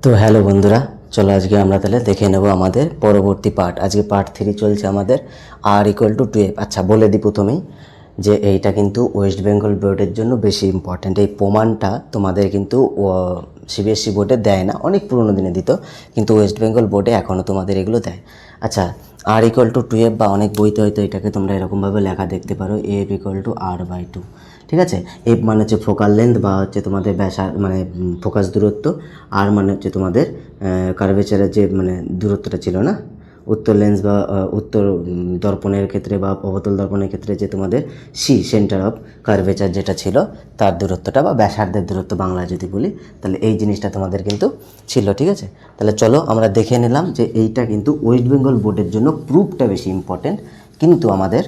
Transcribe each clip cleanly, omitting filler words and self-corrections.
তো হ্যালো বন্ধুরা, চলো আজকে আমরা তাহলে দেখে নেব আমাদের পরবর্তী পার্ট। আজকে পার্ট 3 চলছে আমাদের R=12। আচ্ছা বলে দিই প্রথমেই যে এইটা কিন্তু ওয়েস্ট বেঙ্গল বোর্ডের জন্য বেশি ইম্পর্ট্যান্ট। এই প্রমাণটা তোমাদের কিন্তু সিবিএসসি বোর্ডে দেয় না, অনেক পুরোনো দিনে দিত, কিন্তু ওয়েস্ট বেঙ্গল বোর্ডে এখনও তোমাদের এগুলো দেয়। আচ্ছা, R=12 বা অনেক বইতে হয়তো এটাকে তোমরা এরকমভাবে লেখা দেখতে পারো, F=R/2। ঠিক আছে, এফ মানে হচ্ছে ফোকাল লেন্থ বা হচ্ছে তোমাদের ব্যাসার মানে ফোকাস দূরত্ব, আর মানে হচ্ছে তোমাদের কার্ভেচারের যে মানে দূরত্বটা ছিল না, উত্তর লেন্স বা উত্তর দর্পণের ক্ষেত্রে বা অবতল দর্পণের ক্ষেত্রে যে তোমাদের সেন্টার অফ কার্ভেচার যেটা ছিল তার দূরত্বটা বা ব্যাসার্ধের দূরত্ব বাংলায় যদি বলি, তাহলে এই জিনিসটা তোমাদের কিন্তু ছিল। ঠিক আছে, তাহলে চলো আমরা দেখে নিলাম যে এইটা কিন্তু ওয়েস্ট বেঙ্গল বোর্ডের জন্য প্রুফটা বেশি ইম্পর্টেন্ট, কিন্তু আমাদের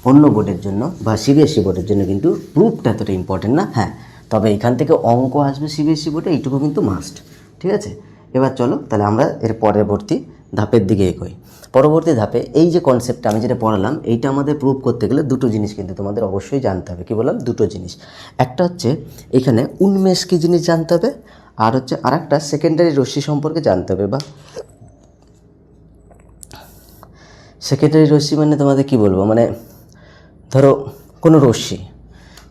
অন্য বোর্ডের জন্য বা সিবিএসসি বোর্ডের জন্য কিন্তু প্রুফটা এতটা ইম্পর্টেন্ট না। হ্যাঁ, তবে এখান থেকে অঙ্ক আসবে সিবিএসসি বোর্ডে, এইটুকু কিন্তু মাস্ট। ঠিক আছে, এবার চলো তাহলে আমরা এর পরবর্তী ধাপের দিকে এগোই। পরবর্তী ধাপে এই যে কনসেপ্টটা আমি যেটা পড়ালাম, এইটা আমাদের প্রুভ করতে গেলে দুটো জিনিস কিন্তু তোমাদের অবশ্যই জানতে হবে। কী বললাম? দুটো জিনিস। একটা হচ্ছে এখানে উন্মেষ কী জিনিস জানতে হবে, আর হচ্ছে আর একটা সেকেন্ডারি রশ্মি সম্পর্কে জানতে হবে। বা সেকেন্ডারি রশ্মি মানে তোমাদের কী বলবো, মানে ধরো কোনো রশ্মি,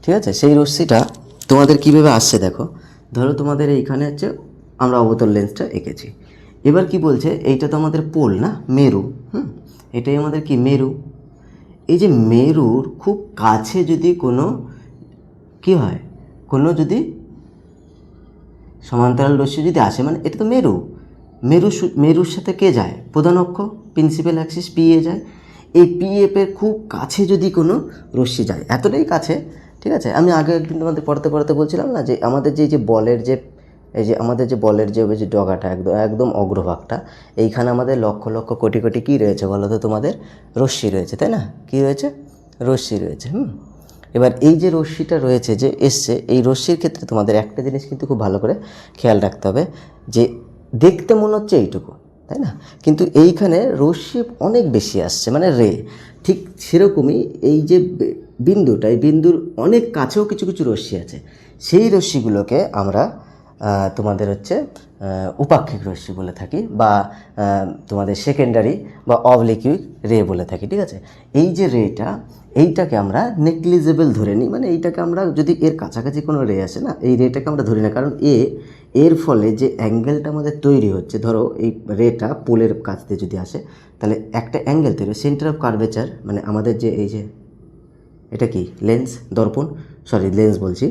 ঠিক আছে, সেই রশ্মিটা তোমাদের কীভাবে আসছে দেখো। ধরো তোমাদের এইখানে হচ্ছে আমরা অবতল লেন্সটা এঁকেছি, এবার কি বলছে, এইটা তো আমাদের পোল না, মেরু। এটাই আমাদের কি মেরু। এই যে মেরুর খুব কাছে যদি কোনো কি হয়, কোনো যদি সমান্তরাল রশ্মি যদি আসে, মানে এটা তো মেরু, মেরুর সাথে কে যায়, প্রধান অক্ষ প্রিন্সিপাল অ্যাক্সিস পিএ যায়। এই পিএফের খুব কাছে যদি কোনো রশ্মি যায়, এতটাই কাছে, ঠিক আছে, আমি আগে একদিন তোমাদের পড়াতে বলছিলাম না যে আমাদের যে বলের যে এই যে আমাদের যে বলের যে ডগাটা একদম অগ্রভাগটা, এইখানে আমাদের লক্ষ লক্ষ কোটি কোটি কী রয়েছে বলো তো, তোমাদের রশ্মি রয়েছে, তাই না? কী রয়েছে? রশ্মি রয়েছে। এবার এই যে রশ্মিটা রয়েছে যে এসছে, এই রশ্মির ক্ষেত্রে তোমাদের একটা জিনিস কিন্তু খুব ভালো করে খেয়াল রাখতে হবে, যে দেখতে মনে হচ্ছে এইটুকু, তাই না, কিন্তু এইখানে রশ্মি অনেক বেশি আসছে, মানে রে। ঠিক সেরকমই এই যে বিন্দুটা, এই বিন্দুর অনেক কাছেও কিছু কিছু রশ্মি আছে, সেই রশ্মিগুলোকে আমরা তোমাদের হচ্ছে উপাক্ষিক রশ্মি বলে থাকি, বা তোমাদের সেকেন্ডারি বা অবলিকুইক রে বলে থাকি। ঠিক আছে, এই যে রেটা, এইটাকে আমরা নেগলিজেবল ধরে নিই, মানে এইটাকে আমরা যদি এর কাছাকাছি কোনো রে আসে না, এই রেটাকে আমরা ধরি না, কারণ এর ফলে যে অ্যাঙ্গেলটা আমাদের তৈরি হচ্ছে, ধরো এই রেটা পোলের কাছ দিয়ে যদি আসে, তাহলে একটা অ্যাঙ্গেল তৈরি, সেন্টার অফ কার্ভেচার, মানে আমাদের যে এই যে এটা কি লেন্স, দর্পণ, সরি লেন্স বলছি,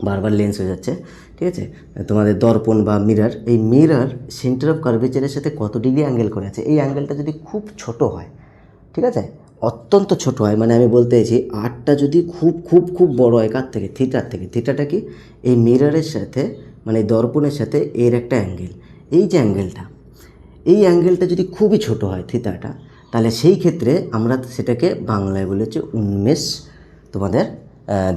বারবার লেন্স হয়ে যাচ্ছে। ঠিক আছে, তোমাদের দর্পণ বা মিরর, এই মিরর সেন্টার অফ কার্ভেচারের সাথে কত ডিগ্রি অ্যাঙ্গেল করে আছে, এই অ্যাঙ্গেলটা যদি খুব ছোট হয়, ঠিক আছে, অত্যন্ত ছোট হয়, মানে আমি বলতে চাইছি আরটা যদি খুব খুব খুব বড় হয়, কার থেকে, থিটার থেকে। থিটাটা কি, এই মিররের সাথে মানে দর্পণের সাথে এর একটা অ্যাঙ্গেল, এই যে অ্যাঙ্গেলটা, এই অ্যাঙ্গেলটা যদি খুবই ছোট হয় থিটাটা, তাহলে সেই ক্ষেত্রে আমরা সেটাকে বাংলায় বলে হচ্ছে উন্মেষ তোমাদের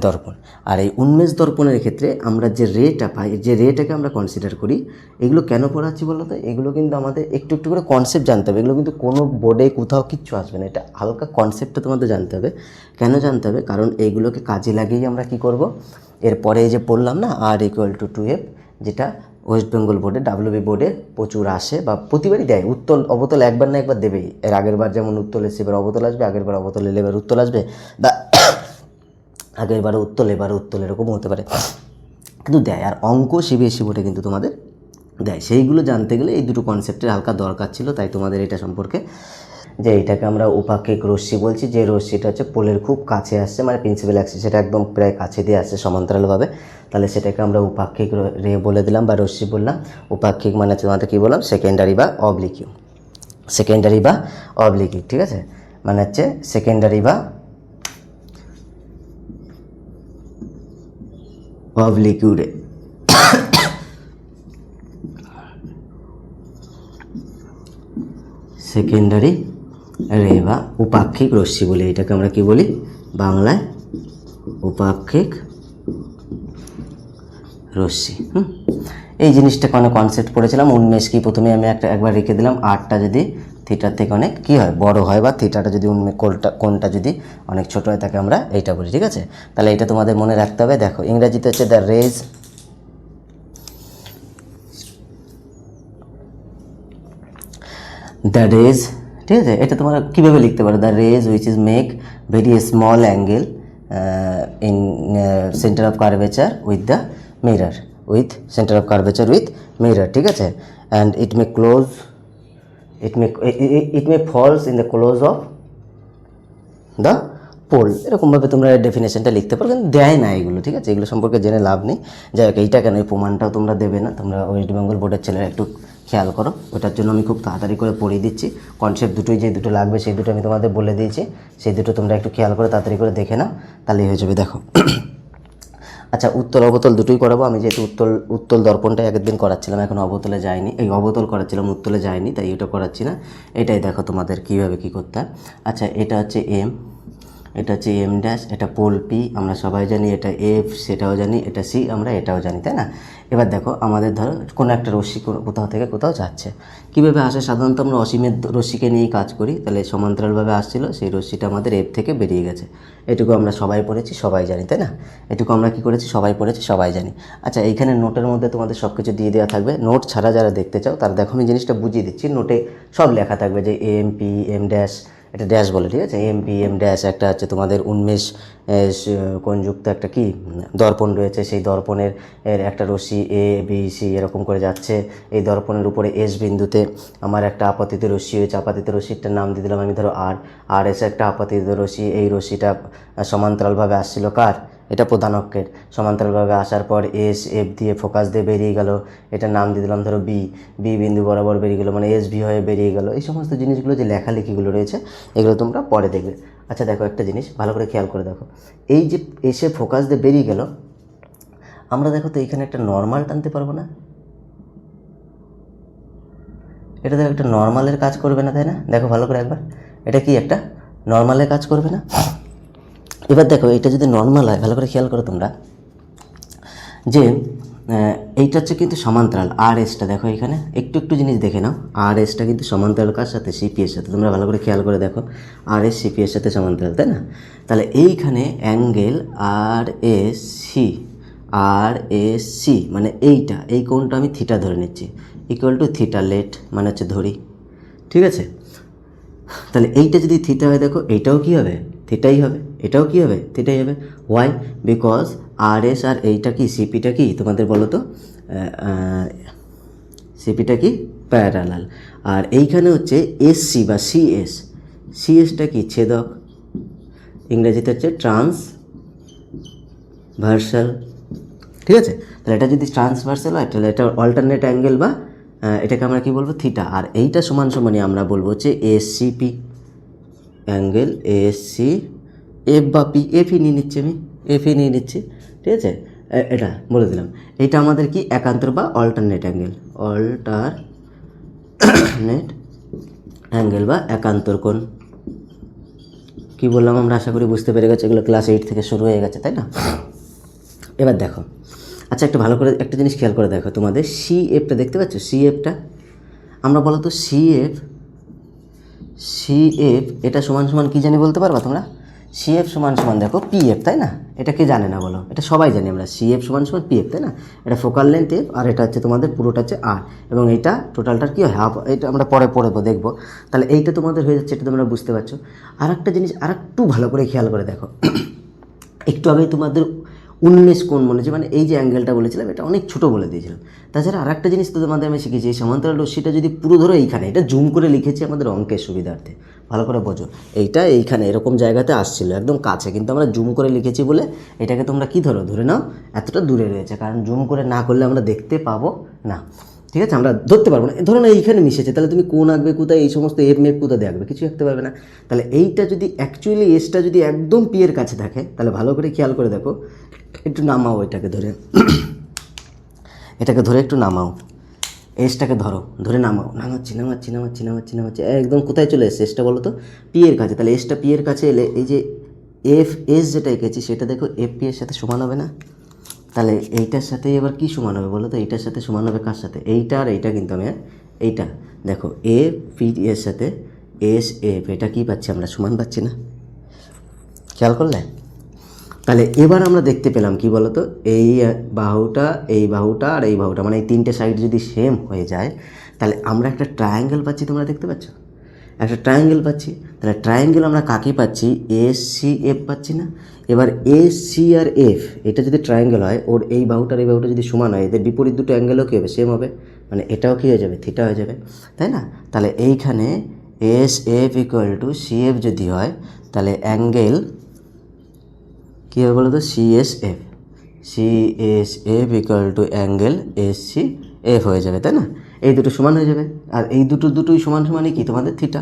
দর্পণ। আর এই উন্মেষ দর্পণের ক্ষেত্রে আমরা যে রেটা পাই, যে রেটাকে আমরা কনসিডার করি, এগুলো কেন পড়াচ্ছি বলো তো, এগুলো কিন্তু আমাদের একটু একটু করে কনসেপ্ট জানতে হবে, এগুলো কিন্তু কোনো বোর্ডে কোথাও কিচ্ছু আসবে না, এটা হালকা কনসেপ্টটা তোমাদের জানতে হবে। কেন জানতে হবে? কারণ এইগুলোকে কাজে লাগিয়েই আমরা কি করব, এরপরে এই যে পড়লাম না R=2F, যেটা ওয়েস্ট বেঙ্গল বোর্ডে ডাব্লিউবি বোর্ডে প্রচুর আসে বা প্রতিবারই দেয়। উত্তল অবতল একবার না একবার দেবেই, এর আগের বার যেমন উত্তল এসে এবার অবতল আসবে, আগের বার অবতল এলে এবার উত্তল আসবে, বা আগের বারে উত্তল এবারে উত্তল, এরকমও হতে পারে, কিন্তু দেয়। আর অঙ্ক সিবিএসসি বোর্ডে কিন্তু তোমাদের দেয়, সেইগুলো জানতে গেলে এই দুটো কনসেপ্টের হালকা দরকার ছিল, তাই তোমাদের এটা সম্পর্কে, যে এইটাকে আমরা উপাক্ষিক রশ্মি বলছি, যে রশ্মিটা হচ্ছে পোলের খুব কাছে আসছে, মানে প্রিন্সিপাল অ্যাক্সিস সেটা একদম প্রায় কাছে দিয়ে আসছে সমান্তরালভাবে, তাহলে সেটাকে আমরা উপাক্ষিক রে বলে দিলাম বা রশ্মি বললাম। উপাক্ষিক মানে তোমাদের কী বললাম, সেকেন্ডারি বা অবলিকিউ, সেকেন্ডারি বা অবলিকিউ, ঠিক আছে, মানে হচ্ছে সেকেন্ডারি বা অবলিকিউ রে। সেকেন্ডারি রে বা উপাক্ষিক রশ্মি বলি, এটাকে আমরা কি বলি বাংলায়, উপাক্ষিক রশ্মি। এই জিনিসটা কোনো কনসেপ্ট পড়েছিলাম, উন্মেষ কি, প্রথমে আমি একবার রেখে দিলাম, আরটা যদি থিটার থেকে অনেক কী হয় বড় হয়, বা থিটাটা যদি কোনটা যদি অনেক ছোট হয়, তাকে আমরা এইটা বলি। ঠিক আছে, তাহলে এটা তোমাদের মনে রাখতে হবে। দেখো ইংরেজিতে হচ্ছে দ্য রেজ দ্য রেজ, ঠিক আছে, এটা তোমরা কীভাবে লিখতে পারো, the rays which is make very small angle in center of curvature with the mirror, with center of curvature with mirror, ঠিক আছে, and it may close, it may falls in the close of the pole, এরকমভাবে তোমরা ডেফিনেশনটা লিখতে পারো, কিন্তু দেয় না এগুলো, ঠিক আছে, এগুলো সম্পর্কে জেনে লাভ নেই। যাই হোক, এইটা কেন, এই প্রমাণটাও তোমরা দেবে না, তোমরা ওয়েস্ট বেঙ্গল বোর্ডের ছেলেরা একটু খেয়াল করো, ওটার জন্য আমি খুব তাড়াতাড়ি করে পড়িয়ে দিচ্ছি, কনসেপ্ট দুটোই যে দুটো লাগবে সেই দুটো আমি তোমাদের বলে দিয়েছি, সেই দুটো তোমরা একটু খেয়াল করে তাড়াতাড়ি করে দেখে নাও, তাহলেই হয়ে যাবে। দেখো আচ্ছা, উত্তল অবতল দুটোই করাবো আমি, যেহেতু উত্তল দর্পণটা একদিন করাচ্ছিলাম, এখন অবতলে যায়নি, এই অবতল করাচ্ছিলাম, উত্তলে যায়নি, তাই এটা করাচ্ছি না। এটাই দেখো তোমাদের কীভাবে কী করতে হয়। আচ্ছা, এটা হচ্ছে এম, এটা হচ্ছে এম ড্যাশ, এটা পোল পি আমরা সবাই জানি, এটা এফ সেটাও জানি, এটা সি আমরা এটাও জানি, তাই না? এবার দেখো আমাদের ধরো কোনো একটা রশ্মি কোথাও থেকে কোথাও যাচ্ছে, কীভাবে আসে, সাধারণত আমরা অসীমের রশ্মিকে নিয়েই কাজ করি, তাহলে সমান্তরালভাবে আসছিল, সেই রশ্মিটা আমাদের এফ থেকে বেরিয়ে গেছে, এটুকু আমরা সবাই পড়েছি, সবাই জানি, তাই না? এটুকু আমরা কী করেছি, সবাই পড়েছি, সবাই জানি। আচ্ছা, এইখানে নোটের মধ্যে তোমাদের সব কিছু দিয়ে দেওয়া থাকবে, নোট ছাড়া যারা দেখতে চাও তারা দেখো আমি জিনিসটা বুঝিয়ে দিচ্ছি, নোটে সব লেখা থাকবে যে এম পি এম ড্যাশ, এটা ড্যাশ বলে, ঠিক আছে, এম পি এম ড্যাশ, একটা হচ্ছে তোমাদের উন্মেষ কোণযুক্ত একটা কি দর্পণ রয়েছে, সেই দর্পণের একটা রশ্মি এ বি সি এরকম করে যাচ্ছে, এই দর্পণের উপরে এস বিন্দুতে আমার একটা আপাতিত রশ্মি হয়েছে, আপাতিত রশ্মিটার নাম দিয়ে দিলাম আমি ধরো আর, আর এসে একটা আপাতিত রশ্মি, এই রশ্মিটা সমান্তরালভাবে আসছিল কার, এটা প্রধান অক্ষের, সমান্তরালভাবে আসার পর এস এফ দিয়ে ফোকাস দিয়ে বেরিয়ে গেল, এটার নাম দিয়ে দিলাম ধরো বি, বি বিন্দু বরাবর বেরিয়ে গেলো, মানে এস ভি হয়ে বেরিয়ে গেল। এই সমস্ত জিনিসগুলো যে লেখালেখিগুলো রয়েছে এগুলো তোমরা পরে দেখবে। আচ্ছা দেখো, একটা জিনিস ভালো করে খেয়াল করে দেখো, এই যে এসে ফোকাস দিয়ে বেরিয়ে গেল, আমরা দেখো তো এখানে একটা নর্মাল টানতে পারবো না, এটা দেখো একটা নর্মালের কাজ করবে না, তাই না? দেখো ভালো করে একবার, এটা কি একটা নর্মালের কাজ করবে না? এবার দেখো এটা যদি নর্মাল হয়, ভালো করে খেয়াল করো তোমরা, যে এইটা হচ্ছে কিন্তু সমান্তরাল, আর এসটা দেখো এখানে একটু একটু জিনিস দেখে নাও, আর এসটা কিন্তু সমান্তরাল কার সাথে, সিপি এর সাথে, তোমরা ভালো করে খেয়াল করে দেখো, আর এস সিপি এর সাথে সমান্তরাল, তাই না? তাহলে এইখানে অ্যাঙ্গেল আর এস সি, আর এস সি মানে এইটা, এই কোণটা আমি থিটা ধরে নিচ্ছি, ইকুয়াল টু থিটা লেট মানে হচ্ছে ধরি, ঠিক আছে? তাহলে এইটা যদি থিটা হয়, দেখো এইটাও কী হবে, থিটাই হবে, এটাও কী হবে, থিটাই হবে। ওয়াই? বিকজ আর এস আর এইটা কি, সিপিটা কি তোমাদের বলো তো, সিপিটা কি প্যারালাল, আর এইখানে হচ্ছে এসসি বা সিএস, সিএসটা কি ছেদক, ইংরেজিতে হচ্ছে ট্রান্সভার্সাল, ঠিক আছে? তাহলে এটা যদি ট্রান্সভার্সাল হয় তাহলে এটা অল্টারনেট অ্যাঙ্গেল বা এটাকে আমরা কি বলবো, থিটা, আর এইটা সমান সমানই আমরা বলবো হচ্ছে এসসিপি, অ্যাঙ্গেল এসসি এফ বা পি, এফই নিয়ে নিচ্ছি আমি, এফই নিয়ে নিচ্ছি, ঠিক আছে? এটা বলে দিলাম, এইটা আমাদের কি একান্তর বা অল্টারনেট অ্যাঙ্গেল, অল্টারনেট অ্যাঙ্গেল বা একান্তর কোণ। কী বললাম আমরা, আশা করি বুঝতে পেরে গেছে, এগুলো ক্লাস 8 থেকে শুরু হয়ে গেছে, তাই না? এবার দেখো, আচ্ছা একটা ভালো করে একটা জিনিস খেয়াল করে দেখো, তোমাদের সি এফটা দেখতে পাচ্ছ, সি এফটা আমরা বলো তো, সি এফ এটা সমান সমান কী জানি বলতে পারবা তোমরা? সি এফ সমান সমান দেখো পি এফ, তাই না? এটা কে জানে না বলো, এটা সবাই জানি আমরা, সি এফ সমান সমান পি এফ, তাই না? এটা ফোকাল লেন্থ এফ, আর এটা হচ্ছে তোমাদের পুরোটা হচ্ছে আর, এবং এইটা টোটালটার কী হয় হাফ, এটা আমরা পরে পড়বো দেখবো। তাহলে এইটা তোমাদের হয়ে যাচ্ছে, এটা তোমরা বুঝতে পারছো। আর একটা জিনিস আর একটু ভালো করে খেয়াল করে দেখো, একটু আগে তোমাদের 19 কোণ মনে হচ্ছে, মানে এই যে অ্যাঙ্গেলটা বলেছিলাম এটা অনেক ছোটো বলে দিয়েছিলাম। তাছাড়া আর একটা জিনিস তো তোমাদের আমি শিখেছি, এই সমান্তরাল রশ্মিটা যদি পুরো ধরো এইখানে, এটা জুম করে লিখেছি আমাদের অঙ্কের সুবিধার্থে, ভালো করে বোঝো, এইটা এইখানে এরকম জায়গাতে আসছিল একদম কাছে, কিন্তু আমরা জুম করে লিখেছি বলে এটাকে তোমরা কি ধরে নাও এতটা দূরে রয়েছে, কারণ জুম করে না করলে আমরা দেখতে পাবো না, ঠিক আছে? আমরা ধরতে পারবো না, ধরো না এইখানে মিশেছে, তাহলে তুমি কোন আঁকবে কোথায়, এই সমস্ত এফ মেপ কোথায় দেখবে, কিছু আঁকতে পারবে না। তাহলে এইটা যদি অ্যাকচুয়ালি এসটা যদি একদম পি এর কাছে থাকে, তাহলে ভালো করে খেয়াল করে দেখো, একটু নামাও এটাকে ধরে, এটাকে ধরে একটু নামাও, এসটাকে ধরে নামাচ্ছি একদম কোথায় চলে এসছে এসটা বলো তো, পি এর কাছে। তাহলে এসটা পি এর কাছে এলে এই যে এফ এস যেটা এঁকেছি সেটা দেখো এফ পি এর সাথে সমান হবে না? তাহলে এইটার সাথে এবার কি সমান হবে বলো তো, এইটার সাথে সমান হবে কার সাথে, এইটা আর এইটা, কিন্তু আমি এইটা দেখো এ পি এর সাথে এস এফ, এটা কি পাচ্ছি আমরা, সমান পাচ্ছি না, খেয়াল করলে? তাহলে এবার আমরা দেখতে পেলাম কি বলো তো, এই বাহুটা আর এই বাহুটা, মানে এই তিনটে সাইড যদি সেম হয়ে যায়, তাহলে আমরা একটা ট্রায়াঙ্গেল পাচ্ছি, তোমরা দেখতে পাচ্ছ একটা ট্রায়াঙ্গেল পাচ্ছি। তাহলে ট্রায়াঙ্গেল আমরা কাকে পাচ্ছি? এস সি এফ পাচ্ছি না? এবার এস সি আর এফ এটা যদি ট্রায়াঙ্গেল হয়, ওর এই বাহুটার এই বাহুটা যদি সমান হয়, এদের বিপরীত দুটো অ্যাঙ্গেলও কী হবে? সেম হবে, মানে এটাও কী হয়ে যাবে? থিটা হয়ে যাবে, তাই না? তাহলে এইখানে S F equal to C F যদি হয়, তাহলে অ্যাঙ্গেল কী হবে বলো তো? C S F equal to angle S C F হয়ে যাবে, তাই না? এই দুটো সমান হয়ে যাবে, আর এই দুটোই সমান সমানই কি তোমাদের থিটা।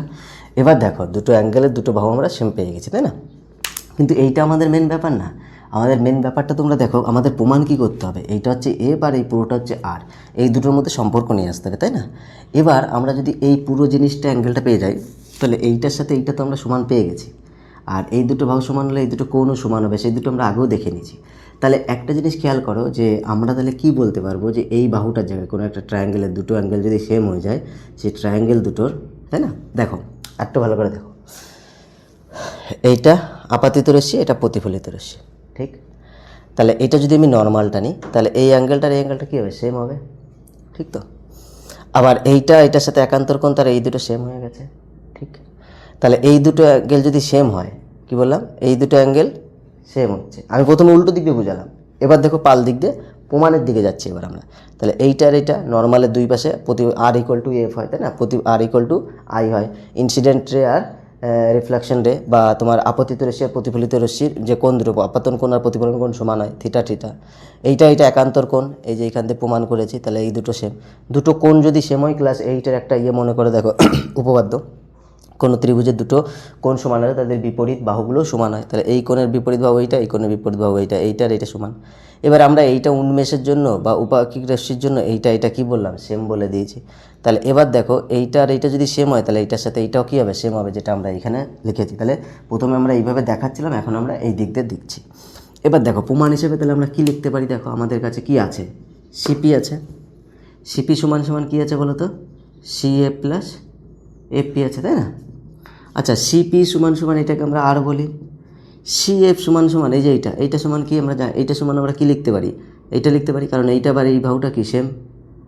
এবার দেখো দুটো অ্যাঙ্গেলের দুটো বাহু আমরা সেম পেয়ে গেছি, তাই না? কিন্তু এইটা আমাদের মেন ব্যাপার না। আমাদের মেন ব্যাপারটা তোমরা দেখো, আমাদের প্রমাণ কী করতে হবে? এইটা হচ্ছে এফ আর এই পুরোটা হচ্ছে আর, এই দুটোর মধ্যে সম্পর্ক নিয়ে আসতে হবে, তাই না? এবার আমরা যদি এই পুরো জিনিসটা অ্যাঙ্গেলটা পেয়ে যাই, তাহলে এইটার সাথে এইটা তো আমরা সমান পেয়ে গেছি, আর এই দুটো বাহু সমান হলে এই দুটো কোণও সমান হবে, সেই দুটো আমরা আগেও দেখে নিয়েছি। তাহলে একটা জিনিস খেয়াল করো যে আমরা তাহলে কি বলতে পারবো, যে এই বাহুটার জায়গায় কোনো একটা ট্রায়াঙ্গেলের দুটো অ্যাঙ্গেল যদি সেম হয়ে যায়, সেই ট্রায়াঙ্গেল দুটোর, তাই না? দেখো একটু ভালো করে দেখো, এইটা আপাতিত রশ্মি, এটা প্রতিফলিত রশ্মি, ঠিক? তাহলে এটা যদি আমি নর্মালটা নিই, তাহলে এই অ্যাঙ্গেলটার এই অ্যাঙ্গেলটা কী হবে? সেম হবে, ঠিক তো? আবার এটার সাথে একান্তর কোণ, তার এই দুটো সেম হয়ে গেছে, ঠিক? তাহলে এই দুটো অ্যাঙ্গেল যদি সেম হয়, কি বললাম? এই দুটো অ্যাঙ্গেল সেম হচ্ছে। আমি প্রথমে উল্টো দিক দিয়ে বুঝালাম, এবার দেখো পাল দিক দিয়ে প্রমাণের দিকে যাচ্ছি এবার আমরা। তাহলে এইটার এটা নর্মালের দুই পাশে প্রতি আর ইকুয়াল টু এফ হয়, তাই না? প্রতি আর ইকুয়াল টু আই হয়। ইনসিডেন্ট রে আর রিফ্লেকশন রে, বা তোমার আপতিত রশ্মি আর প্রতিফলিত রশ্মির যে কোণ দুটো, আপাতন কোণ আর প্রতিফলন কোণ সমান হয়, থিটা থিটা। এইটা একান্তর কোণ, এই যে এইখান থেকে প্রমাণ করেছি। তাহলে এই দুটো সেম, দুটো কোণ যদি সেম হয়, ক্লাস এইটার একটা মনে করে দেখো উপপাদ্য, কোনো ত্রিভুজের দুটো কোণ সমান হলে তাদের বিপরীত বাহুগুলো সমান হয়। তাহলে এই কোণের বিপরীত বাহু এইটা, এই কোণের বিপরীত বাহু এইটা, এইটার এটা সমান। এবার আমরা এইটা উন্মেষের জন্য বা উপাকিক রশ্মির জন্য এটা কি বললাম? সেম বলে দিয়েছি। তাহলে এবার দেখো এইটা যদি সেম হয়, তাহলে এইটার সাথে এইটাও কী হবে? সেম হবে, যেটা আমরা এখানে লিখেছি। তাহলে প্রথমে আমরা এইভাবে দেখাচ্ছিলাম, এখন আমরা এই দিক দিয়ে দিচ্ছি। এবার দেখো প্রমাণ হিসেবে তাহলে আমরা কী লিখতে পারি? দেখো আমাদের কাছে কি আছে? সিপি আছে। সিপি সমান সমান কী আছে বলো তো? সি এ প্লাস এফপি আছে, তাই না? আচ্ছা, সিপি সমান সমান এটাকে আমরা আর বলি, সি এফ সমান সমান এই যে এইটা সমান কি আমরা এইটা সমান আমরা কি লিখতে পারি? এইটা লিখতে পারি, কারণ এইটা আবার এই বাহুটা কি সেম,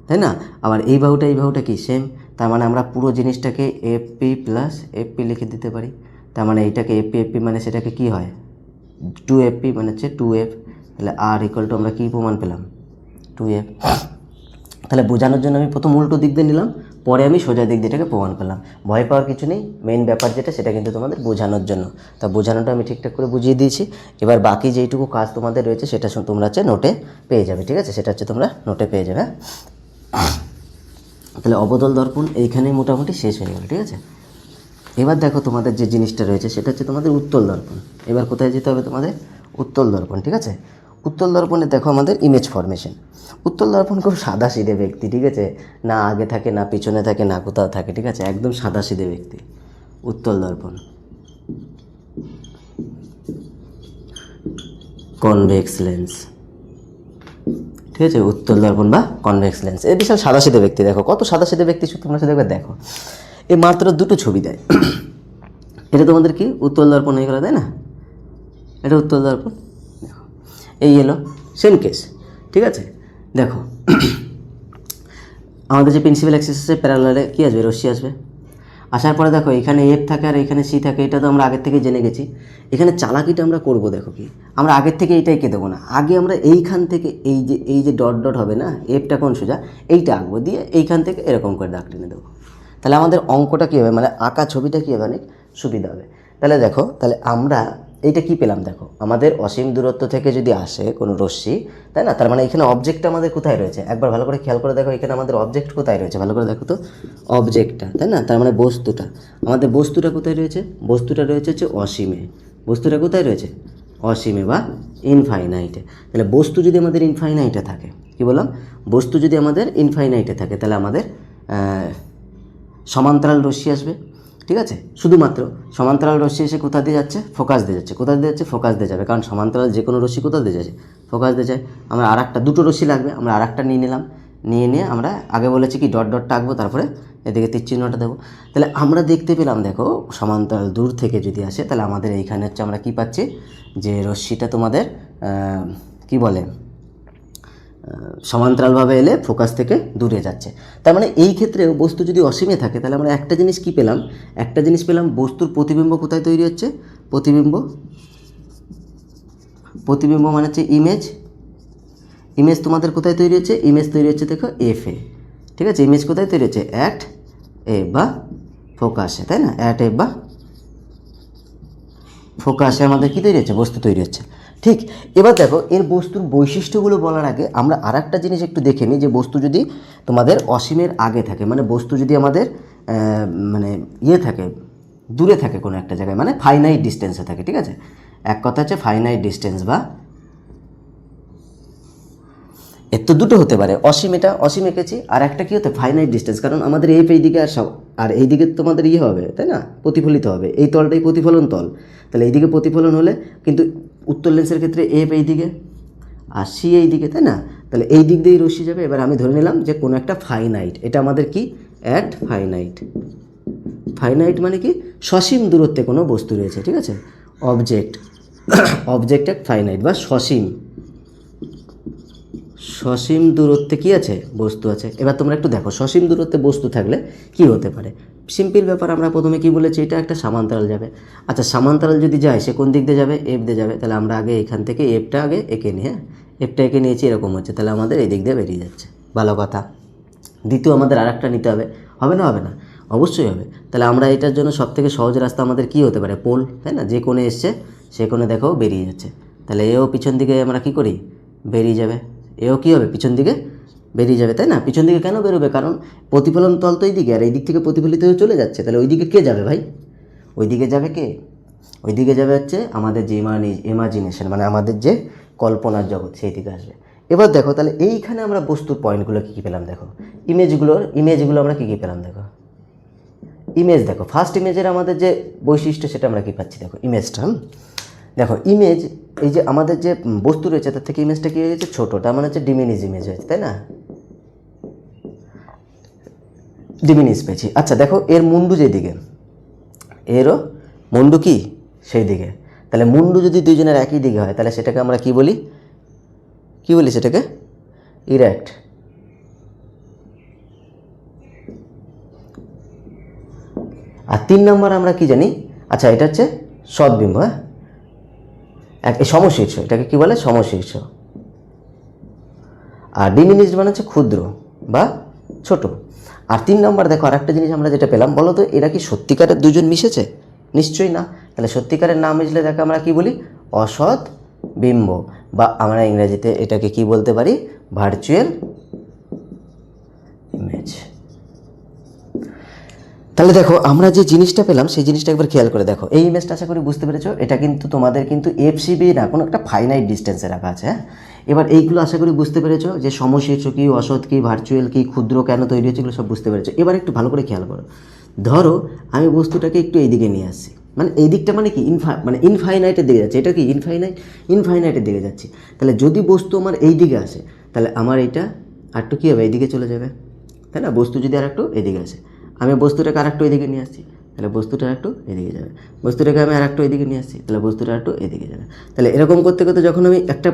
তাই না? আবার এই বাহুটা কি সেম, তার মানে আমরা পুরো জিনিসটাকে এফপি প্লাস এফপি লিখে দিতে পারি। তার মানে এইটাকে এফপি মানে সেটাকে কি হয়? 2fp মানে হচ্ছে 2f। তাহলে আর ইকুয়াল টু আমরা কী প্রমাণ পেলাম? 2f। তাহলে বোঝানোর জন্য আমি প্রথম উল্টো দিক দিয়ে নিলাম, পরে আমি সোজা দিক দিয়ে এটাকে প্রমাণ পেলাম। ভয় পাওয়ার কিছু নেই, মেইন ব্যাপার যেটা সেটা কিন্তু তোমাদের বোঝানোর জন্য। তা বোঝানোটা আমি ঠিকঠাক করে বুঝিয়ে দিয়েছি। এবার বাকি যেইটুকু কাজ তোমাদের রয়েছে সেটা তোমরা হচ্ছে নোটে পেয়ে যাবে, ঠিক আছে? সেটা হচ্ছে তোমরা নোটে পেয়ে যাবে। তাহলে অবতল দর্পণ এইখানেই মোটামুটি শেষ হয়ে গেল, ঠিক আছে? এবার দেখো তোমাদের যে জিনিসটা রয়েছে সেটা হচ্ছে তোমাদের উত্তল দর্পণ। এবার কোথায় যেতে হবে তোমাদের? উত্তল দর্পণ, ঠিক আছে? উত্তল দর্পণে দেখো আমাদের ইমেজ ফরমেশন। উত্তল দর্পণ খুব সাদাসিধে ব্যক্তি, ঠিক আছে? না আগে থাকে, না পিছনে থাকে, না কোথাও থাকে, ঠিক আছে? একদম সাদাসিধে ব্যক্তি উত্তল দর্পণ। কনভেক্স লেন্স, ঠিক আছে? উত্তল দর্পণ বা কনভেক্স লেন্স, এই বিশাল সাদাসিধে ব্যক্তি। দেখো কত সাদাসিধে ব্যক্তি, তোমরা শুধু একবার দেখো, এই মাত্র দুটো ছবি দেয়। এটা তোমাদের কি উত্তল দর্পণ হয়ে গেল, তাই না? এটা উত্তল দর্পণ, দেখো এই এলো সেম কেস, ঠিক আছে? দেখো আমাদের যে প্রিন্সিপাল অ্যাক্সিসের প্যারালালে কী আসবে? রশ্মি আসবে। আসার পরে দেখো এখানে এফ থাকে আর এখানে সি থাকে, এটা তো আমরা আগের থেকে জেনে গেছি। এখানে চালাকিটা আমরা করবো, দেখো কি আমরা আগের থেকে এইটাই কে দেবো না, আগে আমরা এইখান থেকে এই যে ডট ডট হবে না, এফটা কোন সোজা এইটা আঁকবো, দিয়ে এইখান থেকে এরকম করে দাগ টেনে দেবো। তাহলে আমাদের অঙ্কটা কী হবে, মানে আঁকা ছবিটা কী হবে? অনেক সুবিধা হবে। তাহলে দেখো, তাহলে আমরা এইটা কি পেলাম? দেখো আমাদের অসীম দূরত্ব থেকে যদি আসে কোনো রশ্মি, তাই না? তার মানে এখানে অবজেক্টটা আমাদের কোথায় রয়েছে? একবার ভালো করে খেয়াল করে দেখো, এখানে আমাদের অবজেক্ট কোথায় রয়েছে? ভালো করে দেখো তো অবজেক্টটা, তাই না? তার মানে বস্তুটা, আমাদের বস্তুটা কোথায় রয়েছে? বস্তুটা রয়েছে হচ্ছে অসীমে। বস্তুটা কোথায় রয়েছে? অসীমে বা ইনফাইনাইটে। তাহলে বস্তু যদি আমাদের ইনফাইনাইটে থাকে, কি বললাম? বস্তু যদি আমাদের ইনফাইনাইটে থাকে, তাহলে আমাদের সমান্তরাল রশ্মি আসবে, ঠিক আছে? শুধুমাত্র সমান্তরাল রশ্মি এসে কোথা দিয়ে যাচ্ছে? ফোকাস দিয়ে যাচ্ছে। কোথা দিয়ে যাচ্ছে? ফোকাস দিয়ে যাবে, কারণ সমান্তরাল যে কোনো রশ্মি কোথা দিয়ে যাচ্ছে? ফোকাস দিয়ে যায়। আমরা দুটো রশ্মি লাগবে, আমরা আরেকটা নিয়ে নিলাম, নিয়ে আমরা আগে বলেছি কি ডট ডটটা আঁকবো, তারপরে এদিকে তীর চিহ্নটা দেবো। তাহলে আমরা দেখতে পেলাম, দেখো সমান্তরাল দূর থেকে যদি আসে, তাহলে আমাদের এইখানে হচ্ছে আমরা কি পাচ্ছি? যে রশ্মিটা তোমাদের কি বলে, সমান্তরালভাবে এলে ফোকাস থেকে দূরে যাচ্ছে। তার মানে এই ক্ষেত্রেও বস্তু যদি অসীমে থাকে তাহলে আমরা একটা জিনিস কি পেলাম, একটা জিনিস পেলাম, বস্তুর প্রতিবিম্ব কোথায় তৈরি হচ্ছে, প্রতিবিম্ব মানে হচ্ছে ইমেজ। ইমেজ তোমাদের কোথায় তৈরি হচ্ছে, ইমেজ তৈরি হচ্ছে দেখো এফ এ, ঠিক আছে। ইমেজ কোথায় তৈরি হচ্ছে, অ্যাট এ বা ফোকাসে, তাই না, অ্যাট এ বা ফোকাসে আমাদের কী তৈরি হচ্ছে, বস্তু তৈরি হচ্ছে। ঠিক, এবার দেখো এর বস্তুর বৈশিষ্ট্যগুলো বলার আগে আমরা আর একটা জিনিস একটু দেখে নিই, যে বস্তু যদি তোমাদের অসীমের আগে থাকে, মানে বস্তু যদি আমাদের মানে ইয়ে থাকে, দূরে থাকে কোনো একটা জায়গায়, মানে ফাইনাইট ডিস্টেন্সে থাকে, ঠিক আছে। এক কথা হচ্ছে ফাইনাইট ডিস্টেন্স, বা এর তো দুটো হতে পারে, অসীম এঁকেছি, আর একটা কী হতে, ফাইনাইট ডিস্টেন্স, কারণ আমাদের এইদিকে আর এইদিকে তোমাদের ইয়ে হবে, তাই না, প্রতিফলিত হবে, এই তলটাই প্রতিফলন তল, তাহলে এইদিকে প্রতিফলন হলে কিন্তু উত্তর লেন্সের ক্ষেত্রে এফ এইদিকে আর সি এইদিকে, তাই না, তাহলে এই দিক দিয়েই রশ্মি যাবে। এবার আমি ধরে নিলাম যে কোনো একটা ফাইনাইট, এটা আমাদের কি অ্যাট ফাইনাইট, ফাইনাইট মানে কি সসীম দূরত্বে কোনো বস্তু রয়েছে, ঠিক আছে, অবজেক্ট অ্যাট ফাইনাইট বা সসীম দূরত্বে কি আছে, বস্তু আছে। এবার তোমরা একটু দেখো সসীম দূরত্বে বস্তু থাকলে কি হতে পারে, সিম্পল ব্যাপার। আমরা প্রথমে কি বলেছি, এটা একটা সমান্তরাল যাবে। আচ্ছা, সমান্তরাল যদি যায় সে কোন দিক দিয়ে যাবে, এফ দিয়ে যাবে। তাহলে আমরা আগে এখান থেকে এফটা আগে এঁকে নিই, হ্যাঁ, এফটা এঁকে নিয়েছি, এরকম হচ্ছে, তাহলে আমাদের এই দিক দিয়ে বেরিয়ে যাচ্ছে, ভালো কথা। দ্বিতীয় আমাদের আর একটা নিতে হবে, হবে না, অবশ্যই হবে। তাহলে আমরা এটার জন্য সবথেকে সহজ রাস্তা আমাদের কি হতে পারে, পোল, তাই না, যে কোণে এসছে সে কোণে দেখো বেরিয়ে যাচ্ছে। তাহলে এও পিছন দিকে আমরা কি করি, বেরিয়ে যাবে, এও কী হবে, পিছন দিকে বেরিয়ে যাবে, তাই না। পিছন দিকে কেন বেরোবে, কারণ প্রতিফলন তল তো এইদিকে, আর এই দিক থেকে প্রতিফলিত হয়ে চলে যাচ্ছে, তাহলে ওই দিকে কে যাবে ভাই, ওই দিকে যাবে কে, ওই দিকে যাবে হচ্ছে আমাদের যে ইমাজিনেশন, মানে আমাদের যে কল্পনার জগৎ, সেই দিকে আসবে। এবার দেখো তাহলে এইখানে আমরা বস্তুর পয়েন্টগুলো কী কী পেলাম, দেখো ইমেজগুলো আমরা কী কী পেলাম, দেখো ইমেজ, দেখো ফার্স্ট ইমেজের আমাদের যে বৈশিষ্ট্য সেটা আমরা কী পাচ্ছি, দেখো ইমেজটা, দেখো ইমেজ, এই যে আমাদের যে বস্তু রয়েছে তার থেকে ইমেজটা কী হয়ে গেছে, ছোটো, তার মানে হচ্ছে ডিমিনিজ ইমেজ হয়েছে, তাই না, ডিমিনিজ পেয়েছি। আচ্ছা দেখো এর মুন্ডু যেদিকে, এরও মুন্ডু কি সেই দিকে, তাহলে মুন্ডু যদি দুইজনের একই দিকে হয় তাহলে সেটাকে আমরা কি বলি, সেটাকে ইরেক্ট। আর 3 নম্বর আমরা কি জানি, আচ্ছা এটা হচ্ছে সদ্বিম্ব, হ্যাঁ, সমশীর্ষ, এটাকে কি বলে, সমশীর্ষ। আর ডিমিনিজড মানে হচ্ছে ক্ষুদ্র বা ছোট। আর 3 নম্বর দেখো আরেকটা জিনিস আমরা যেটা পেলাম, বলো তো এরা কি সত্যিকারের দুজন মিশেছে, নিশ্চয়ই না। তাহলে সত্যিকারের না মিশলে তাকে আমরা কি বলি, অসৎ বিম্ব, বা আমরা ইংরেজিতে এটাকে কি বলতে পারি, ভার্চুয়াল ইমেজ। তাহলে দেখো আমরা যে জিনিসটা পেলাম সেই জিনিসটা একবার খেয়াল করে দেখো, এই ইমেজটা আশা করি বুঝতে পেরেছো, এটা কিন্তু তোমাদের কিন্তু এফসিবি না, কোনো একটা ফাইনাইট ডিস্টেন্সে রাখা আছে, হ্যাঁ। এবার এইগুলো আশা করি বুঝতে পেরেছো, যে সমশীর্ষ কী, অসৎ কী, ভার্চুয়াল কী, ক্ষুদ্র কেন তৈরি হচ্ছে, এগুলো সব বুঝতে পেরেছো। এবার একটু ভালো করে খেয়াল করো, ধরো আমি বস্তুটাকে একটু এই দিকে নিয়ে আসছি, মানে এই দিকটা মানে কি ইনফাইনাইটের দিকে যাচ্ছে, এটা কি ইনফাইনাইটের দিকে যাচ্ছি। তাহলে যদি বস্তু আমার এই দিকে আসে তাহলে আমার এইটা আরেকটু কী হবে, এইদিকে চলে যাবে, তাই না। বস্তু যদি আর একটু এদিকে আসে, আমি বস্তুটাকে আর একটু এদিকে নিয়ে আসছি, তাহলে বস্তুটা একটু এদিকে যাবে, বস্তুটাকে আমি আর একটু এদিকে নিয়ে আসছি, তাহলে বস্তুটা একটু এদিকে যাবে। তাহলে এরকম করতে করতে যখন আমি একটা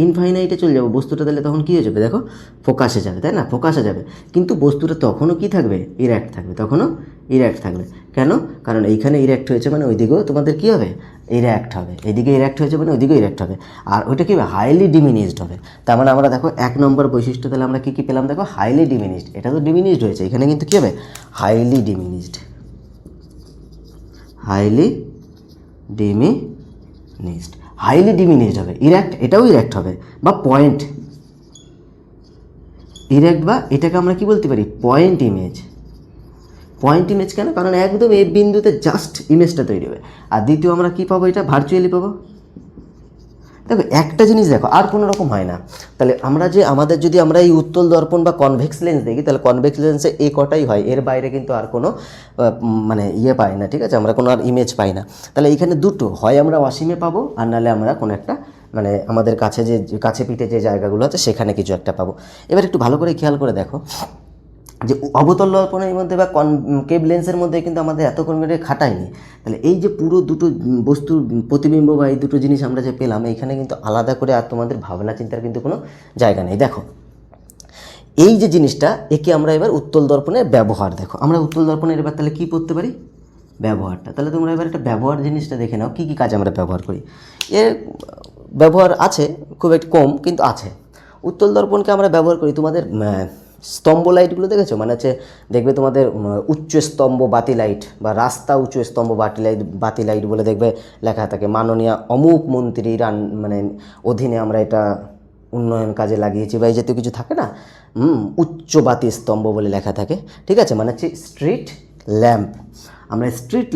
ইনফাইনাইটে চলে যাবো বস্তুটা, তাহলে তখন কী হয়ে যাবে, দেখো ফোকাসে যাবে, তাই না, ফোকাসে যাবে। কিন্তু বস্তুটা তখনও কি থাকবে, ইরেক্ট থাকবে, তখনও ইরেক্ট থাকবে। কেন, কারণ এইখানে ইরেক্ট হয়েছে মানে ওইদিকেও তোমাদের কী হবে, ইরেক্ট হবে, এইদিকে ইরেক্ট হয়েছে মানে ওইদিকেও ইরেক্ট হবে, আর ওইটা কী হবে, হাইলি ডিমিনিজড হবে। তার মানে আমরা দেখো 1 নম্বর বৈশিষ্ট্য তাহলে আমরা কী কী পেলাম, দেখো হাইলি ডিমিনিজড, এটা তো ডিমিনিজড হয়েছে, এখানে কিন্তু কী হবে, হাইলি ডিমিনিজড, হাইলি ডিমিনিজড হবে, ইরেক্ট, এটাও ইরেক্ট হবে, বা পয়েন্ট ইরেক্ট, বা এটাকে আমরা কি বলতে পারি, পয়েন্ট ইমেজ কেন, কারণ একদম এই বিন্দুতে জাস্ট ইমেজটা তৈরি হবে। আর দ্বিতীয় আমরা কি পাবো, এটা ভার্চুয়ালি পাবো। দেখো একটা জিনিস দেখো, আর কোনো রকম হয় না। তাহলে আমরা যে আমাদের যদি আমরা এই উত্তল দর্পণ বা কনভেক্স লেন্স দেখি, তাহলে কনভেক্স লেন্সে এই কটাই হয়, এর বাইরে কিন্তু আর কোনো মানে ইয়ে পাই না, ঠিক আছে, আমরা কোনো আর ইমেজ পাই না। তাহলে এইখানে দুটো হয়, আমরা অসীমে পাবো, আর নাহলে আমরা কোনো একটা মানে আমাদের কাছে পিঠে যে জায়গাগুলো আছে সেখানে কিছু একটা পাবো। এবার একটু ভালো করে খেয়াল করে দেখো, যে অবতল দর্পণের মধ্যে বা কনকেভ লেন্সের মধ্যে কিন্তু আমাদের এত করে খাটায়নি। তাহলে এই যে পুরো দুটো বস্তুর প্রতিবিম্ব বা এই দুটো জিনিস আমরা যে পেলাম, এইখানে কিন্তু আলাদা করে আর তোমাদের ভাবনা চিন্তার কিন্তু কোনো জায়গা নেই। দেখো এই যে জিনিসটা, একে আমরা এবার উত্তল দর্পণের ব্যবহার, দেখো আমরা উত্তল দর্পণের এবার তাহলে কী করতে পারি, ব্যবহারটা। তাহলে তোমরা এবার একটা ব্যবহার জিনিসটা দেখে নাও, কী কী কাজে আমরা ব্যবহার করি। এর ব্যবহার আছে খুব একটু কম, কিন্তু আছে। উত্তল দর্পণকে আমরা ব্যবহার করি, তোমাদের স্তম্ভ লাইটগুলো দেখেছো, মানে হচ্ছে দেখবে তোমাদের উচ্চ স্তম্ভ বাতি লাইট বা রাস্তা উচ্চ স্তম্ভ বাতি লাইট বলে দেখবে লেখা থাকে, মাননীয় অমুক মন্ত্রীর মানে অধীনে আমরা এটা উন্নয়ন কাজে লাগিয়েছি বা এই জাতীয় কিছু থাকে না, উচ্চ বাতি স্তম্ভ বলে লেখা থাকে, ঠিক আছে, মানে হচ্ছে স্ট্রিট ল্যাম্প। আমরা স্ট্রিট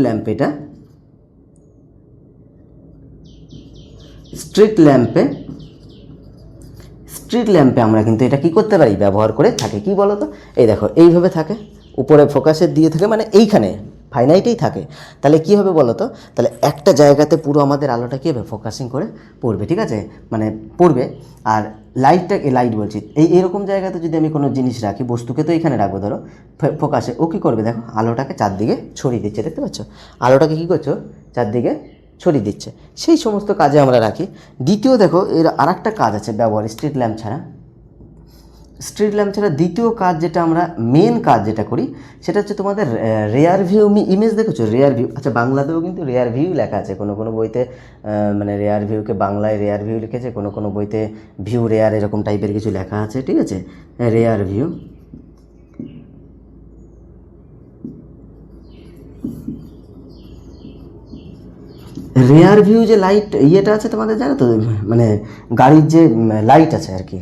ল্যাম্পে আমরা কিন্তু এটা কি করতে পারি, ব্যবহার করে থাকি। কি বলো তো, এই দেখো এইভাবে থাকে, উপরে ফোকাসের দিয়ে থাকে, মানে এইখানে ফাইনাইটেই থাকে। তাহলে কি হবে বলো তো, তাহলে একটা জায়গাতে পুরো আমাদের আলোটা কী হবে, ফোকাসিং করে পড়বে, ঠিক আছে, মানে পড়বে। আর লাইট বলছি, এইরকম জায়গাতে যদি আমি কোনো জিনিস রাখি, বস্তুকে তো এখানে রাখবো, ধরো ফোকাসে, ও কী করবে, দেখো আলোটাকে চারদিকে ছড়িয়ে দিচ্ছে, দেখতে পাচ্ছ, আলোটাকে কী করছো, চারদিকে ছড়িয়ে দিচ্ছে। সেই সমস্ত কাজে আমরা রাখি। দ্বিতীয় দেখো এর আর একটা কাজ আছে ব্যবহার, স্ট্রিট ল্যাম্প ছাড়া দ্বিতীয় কাজ যেটা আমরা মেন কাজ যেটা করি, সেটা হচ্ছে তোমাদের রেয়ার ভিউ ইমেজ দেখেছো, রেয়ার ভিউ। আচ্ছা, বাংলাতেও কিন্তু রেয়ার ভিউ লেখা আছে, কোনো কোনো বইতে মানে রেয়ার ভিউকে বাংলায় রেয়ার ভিউ লিখেছে, কোনো কোনো বইতে ভিউ রেয়ার এরকম টাইপের কিছু লেখা আছে, ঠিক আছে, রেয়ার ভিউ। রেয়ার ভিউ যে লাইট ইয়েটা আছে তোমাদের জানো তো, মানে গাড়ির যে লাইট আছে আর কি,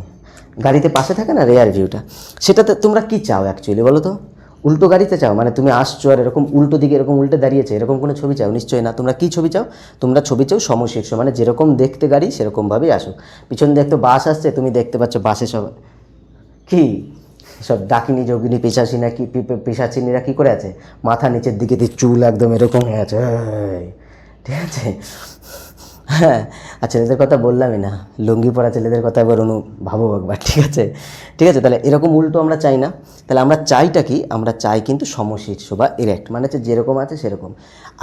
গাড়িতে পাশে থাকে না রেয়ার ভিউটা, সেটাতে তোমরা কি চাও অ্যাকচুয়ালি বলো তো, উল্টো গাড়িতে চাও, মানে তুমি আসছো আর এরকম উল্টো দিকে এরকম উল্টে দাঁড়িয়েছে এরকম কোনো ছবি চাও, নিশ্চয়ই না। তোমরা কি ছবি চাও, তোমরা ছবি চাও সমশীর্ষ, মানে যেরকম দেখতে গাড়ি সেরকমভাবেই আসুক। পিছন দিয়ে একটা বাস আসছে, তুমি দেখতে পাচ্ছ বাসে সব কি, সব ডাকিনী যোগিনী পিশাচিনীরা কী করে আছে, মাথা নিচের দিকে দিয়ে চুল একদম এরকম হয়ে আছে, ঠিক আছে। হ্যাঁ, আর ছেলেদের কথা বললামই না, লুঙ্গি পরা ছেলেদের কথা এবার ভাবো একবার, ঠিক আছে, ঠিক আছে। তাহলে এরকম উল্টো আমরা চাই না। তাহলে আমরা চাইটা কি, আমরা চাই কিন্তু সমশীর্ষ বা এরেক্ট, মানে হচ্ছে যেরকম আছে সেরকম।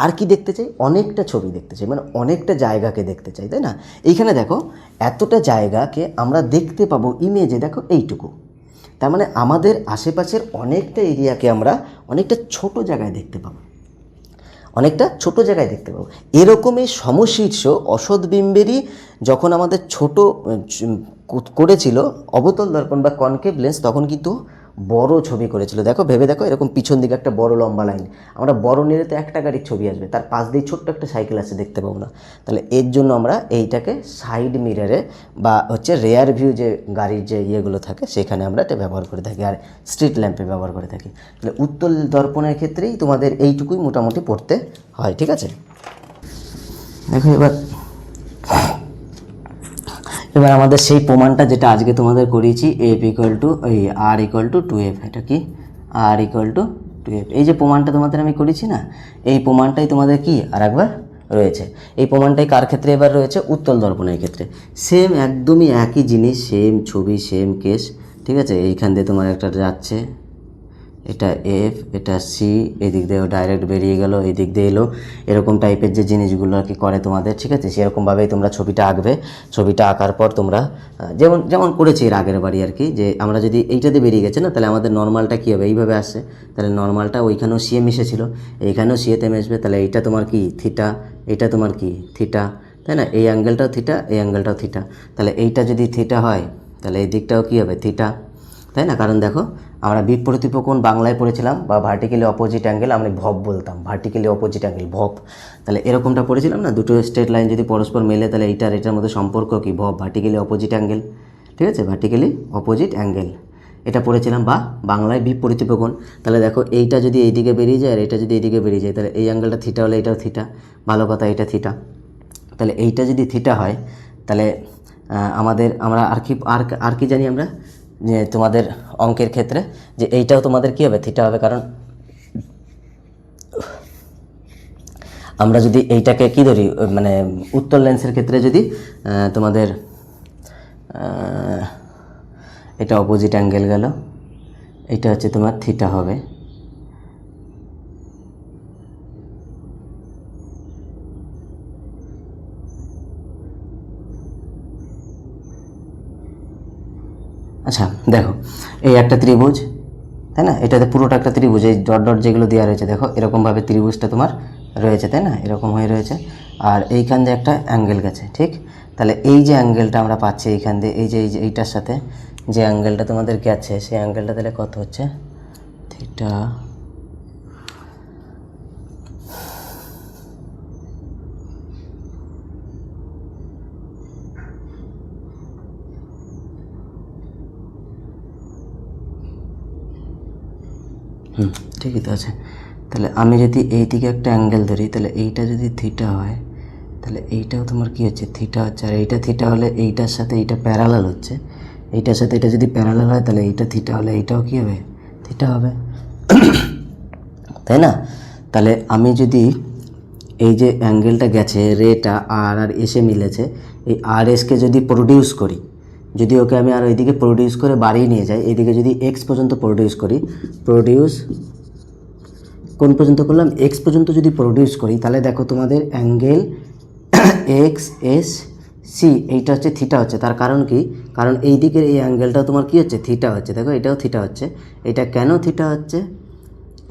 আর কি দেখতে চাই, অনেকটা ছবি দেখতে চাই, মানে অনেকটা জায়গাকে দেখতে চাই, তাই না। এইখানে দেখো এতটা জায়গাকে আমরা দেখতে পাবো ইমেজে, দেখো এইটুকু। তার মানে আমাদের আশেপাশের অনেকটা এরিয়াকে আমরা অনেকটা ছোট জায়গায় দেখতে পাবো, এরকমই সমশীর্ষ অসৎবিম্বেরই যখন আমাদের ছোট করেছিল অবতল দর্পণ বা কনকেভ লেন্স, তখন কিন্তু বড় ছবি করেছিল। দেখো ভেবে দেখো, এরকম পিছন দিকে একটা বড় লম্বা লাইন, আমরা বড় নিলে তো একটা গাড়ির ছবি আসবে, তার পাশ দিয়ে ছোট্ট একটা সাইকেল আসছে, দেখতে পাবো না। তাহলে এর জন্য আমরা এইটাকে সাইড মিরারে বা হচ্ছে রেয়ার ভিউ যে গাড়ির যে ইয়েগুলো থাকে সেখানে আমরা এটা ব্যবহার করে থাকি, আর স্ট্রিট ল্যাম্পে ব্যবহার করে থাকি। তাহলে উত্তল দর্পণের ক্ষেত্রেই তোমাদের এইটুকুই মোটামুটি পড়তে হয়, ঠিক আছে। দেখো এবার আমাদের সেই প্রমাণটা যেটা আজকে তোমাদের করিয়েছি, এফ ইকুয়াল টু এই আর ইকুয়াল টু 2f, এটা কি আর ইকুয়াল টু 2f, এই যে প্রমাণটা তোমাদের আমি করেছি না, এই প্রমাণটাই তোমাদের কি আর একবার রয়েছে। এই প্রমাণটাই কার ক্ষেত্রে এবার রয়েছে, উত্তল দর্পণের ক্ষেত্রে। সেম একদমই একই জিনিস, সেম ছবি সেম কেস, ঠিক আছে। এইখান দিয়ে তোমার একটা যাচ্ছে, এটা এফ, এটা সি, এদিক দিয়েও ডাইরেক্ট বেরিয়ে গেল, এদিক দিয়ে এলো, এরকম টাইপের যে জিনিসগুলো আর কি করে তোমাদের, ঠিক আছে। সেরকমভাবেই তোমরা ছবিটা আঁকবে। ছবিটা আঁকার পর তোমরা যেমন করেছি এর আগের বাড়ি আর কি, যে আমরা যদি এইটাতে বেরিয়ে গেছে না, তাহলে আমাদের নর্মালটা কী হবে, এইভাবে আসছে, তাহলে নর্মালটা ওইখানেও সিএ মিশেছিল, এইখানেও সিএতে মিশবে, তাহলে এইটা তোমার কি থিটা, এটা তোমার কি থিটা, তাই না, এই অ্যাঙ্গেলটাও থিটা, এই অ্যাঙ্গেলটাও থিটা, তাহলে এইটা যদি থিটা হয় তাহলে এই দিকটাও কী হবে থিটা, তাই না। কারণ দেখো আমরা বিপরীত কোণ বাংলায় পড়েছিলাম, বা ভার্টিক্যালি অপোজিট অ্যাঙ্গেল আমরা ভব বলতাম, ভার্টিক্যালি অপোজিট অ্যাঙ্গেল ভব, তাহলে এরকমটা পড়েছিলাম না, দুটো স্ট্রেট লাইন যদি পরস্পর মেলে তাহলে এটার মধ্যে সম্পর্ক কি, ভব, ভার্টিক্যালি অপোজিট অ্যাঙ্গেল, ঠিক আছে, ভার্টিক্যালি অপোজিট অ্যাঙ্গেল, এটা পড়েছিলাম, বা বাংলায় বিপরীত কোণ। তাহলে দেখো এইটা যদি এইদিকে বেরিয়ে যায় আর এটা যদি এইদিকে বেরিয়ে যায়, তাহলে এই অ্যাঙ্গেলটা থিটা হলে এটাও থিটা, ভালো কথা, এটা থিটা। তাহলে এইটা যদি থিটা হয় তাহলে আমরা আর কি জানি আমরা, যে তোমাদের অঙ্কের ক্ষেত্রে যে এইটাও তোমাদের কী হবে থিটা হবে, কারণ আমরা যদি এইটাকে কী ধরি, মানে উত্তল লেন্সের ক্ষেত্রে যদি তোমাদের এটা অপোজিট অ্যাঙ্গেল গেল, এটা হচ্ছে তোমার থিটা হবে। আচ্ছা দেখো, এই একটা ত্রিভুজ, তাই না? এটাতে পুরোটা একটা ত্রিভুজ, এই ডট ডট যেগুলো দেওয়া রয়েছে দেখো এরকমভাবে ত্রিভুজটা তোমার রয়েছে, তাই না? এরকম হয়ে রয়েছে, আর এইখান দিয়ে একটা অ্যাঙ্গেল গেছে, ঠিক? তাহলে এই যে অ্যাঙ্গেলটা আমরা পাচ্ছি এইখান দিয়ে, এই যে এইটার সাথে যে অ্যাঙ্গেলটা তোমাদের গেছে, সেই অ্যাঙ্গেলটা তাহলে কত হচ্ছে? থিটা ঠিকই তো আছে। তাহলে আমি যদি এই দিকে একটা অ্যাঙ্গেল ধরি, তাহলে এইটা যদি থিটা হয়, তাহলে এইটাও তোমার কী হচ্ছে? থিটা হচ্ছে। আর এইটা থিটা হলে এইটার সাথে এইটা প্যারালাল হচ্ছে, এইটার সাথে এটা যদি প্যারালাল হয় তাহলে এইটা থিটা হলে এইটাও কী হবে? থিটা হবে, তাই না? তাহলে আমি যদি এই যে অ্যাঙ্গেলটা গেছে, রেটা আর আর এসে মিলেছে, এই আর এসকে যদি প্রডিউস করি, যদি ওকে আমি আর ওইদিকে প্রডিউস করে বাড়িয়ে নিয়ে যাই, এইদিকে যদি এক্স পর্যন্ত প্রডিউস করি, প্রডিউস কোন পর্যন্ত করলাম? এক্স পর্যন্ত যদি প্রডিউস করি, তাহলে দেখো তোমাদের অ্যাঙ্গেল এক্স এস সি এইটা হচ্ছে থিটা হচ্ছে। তার কারণ কি? কারণ এই দিকের এই অ্যাঙ্গেলটাও তোমার কী হচ্ছে? থিটা হচ্ছে। দেখো এটাও থিটা হচ্ছে। এটা কেন থিটা হচ্ছে?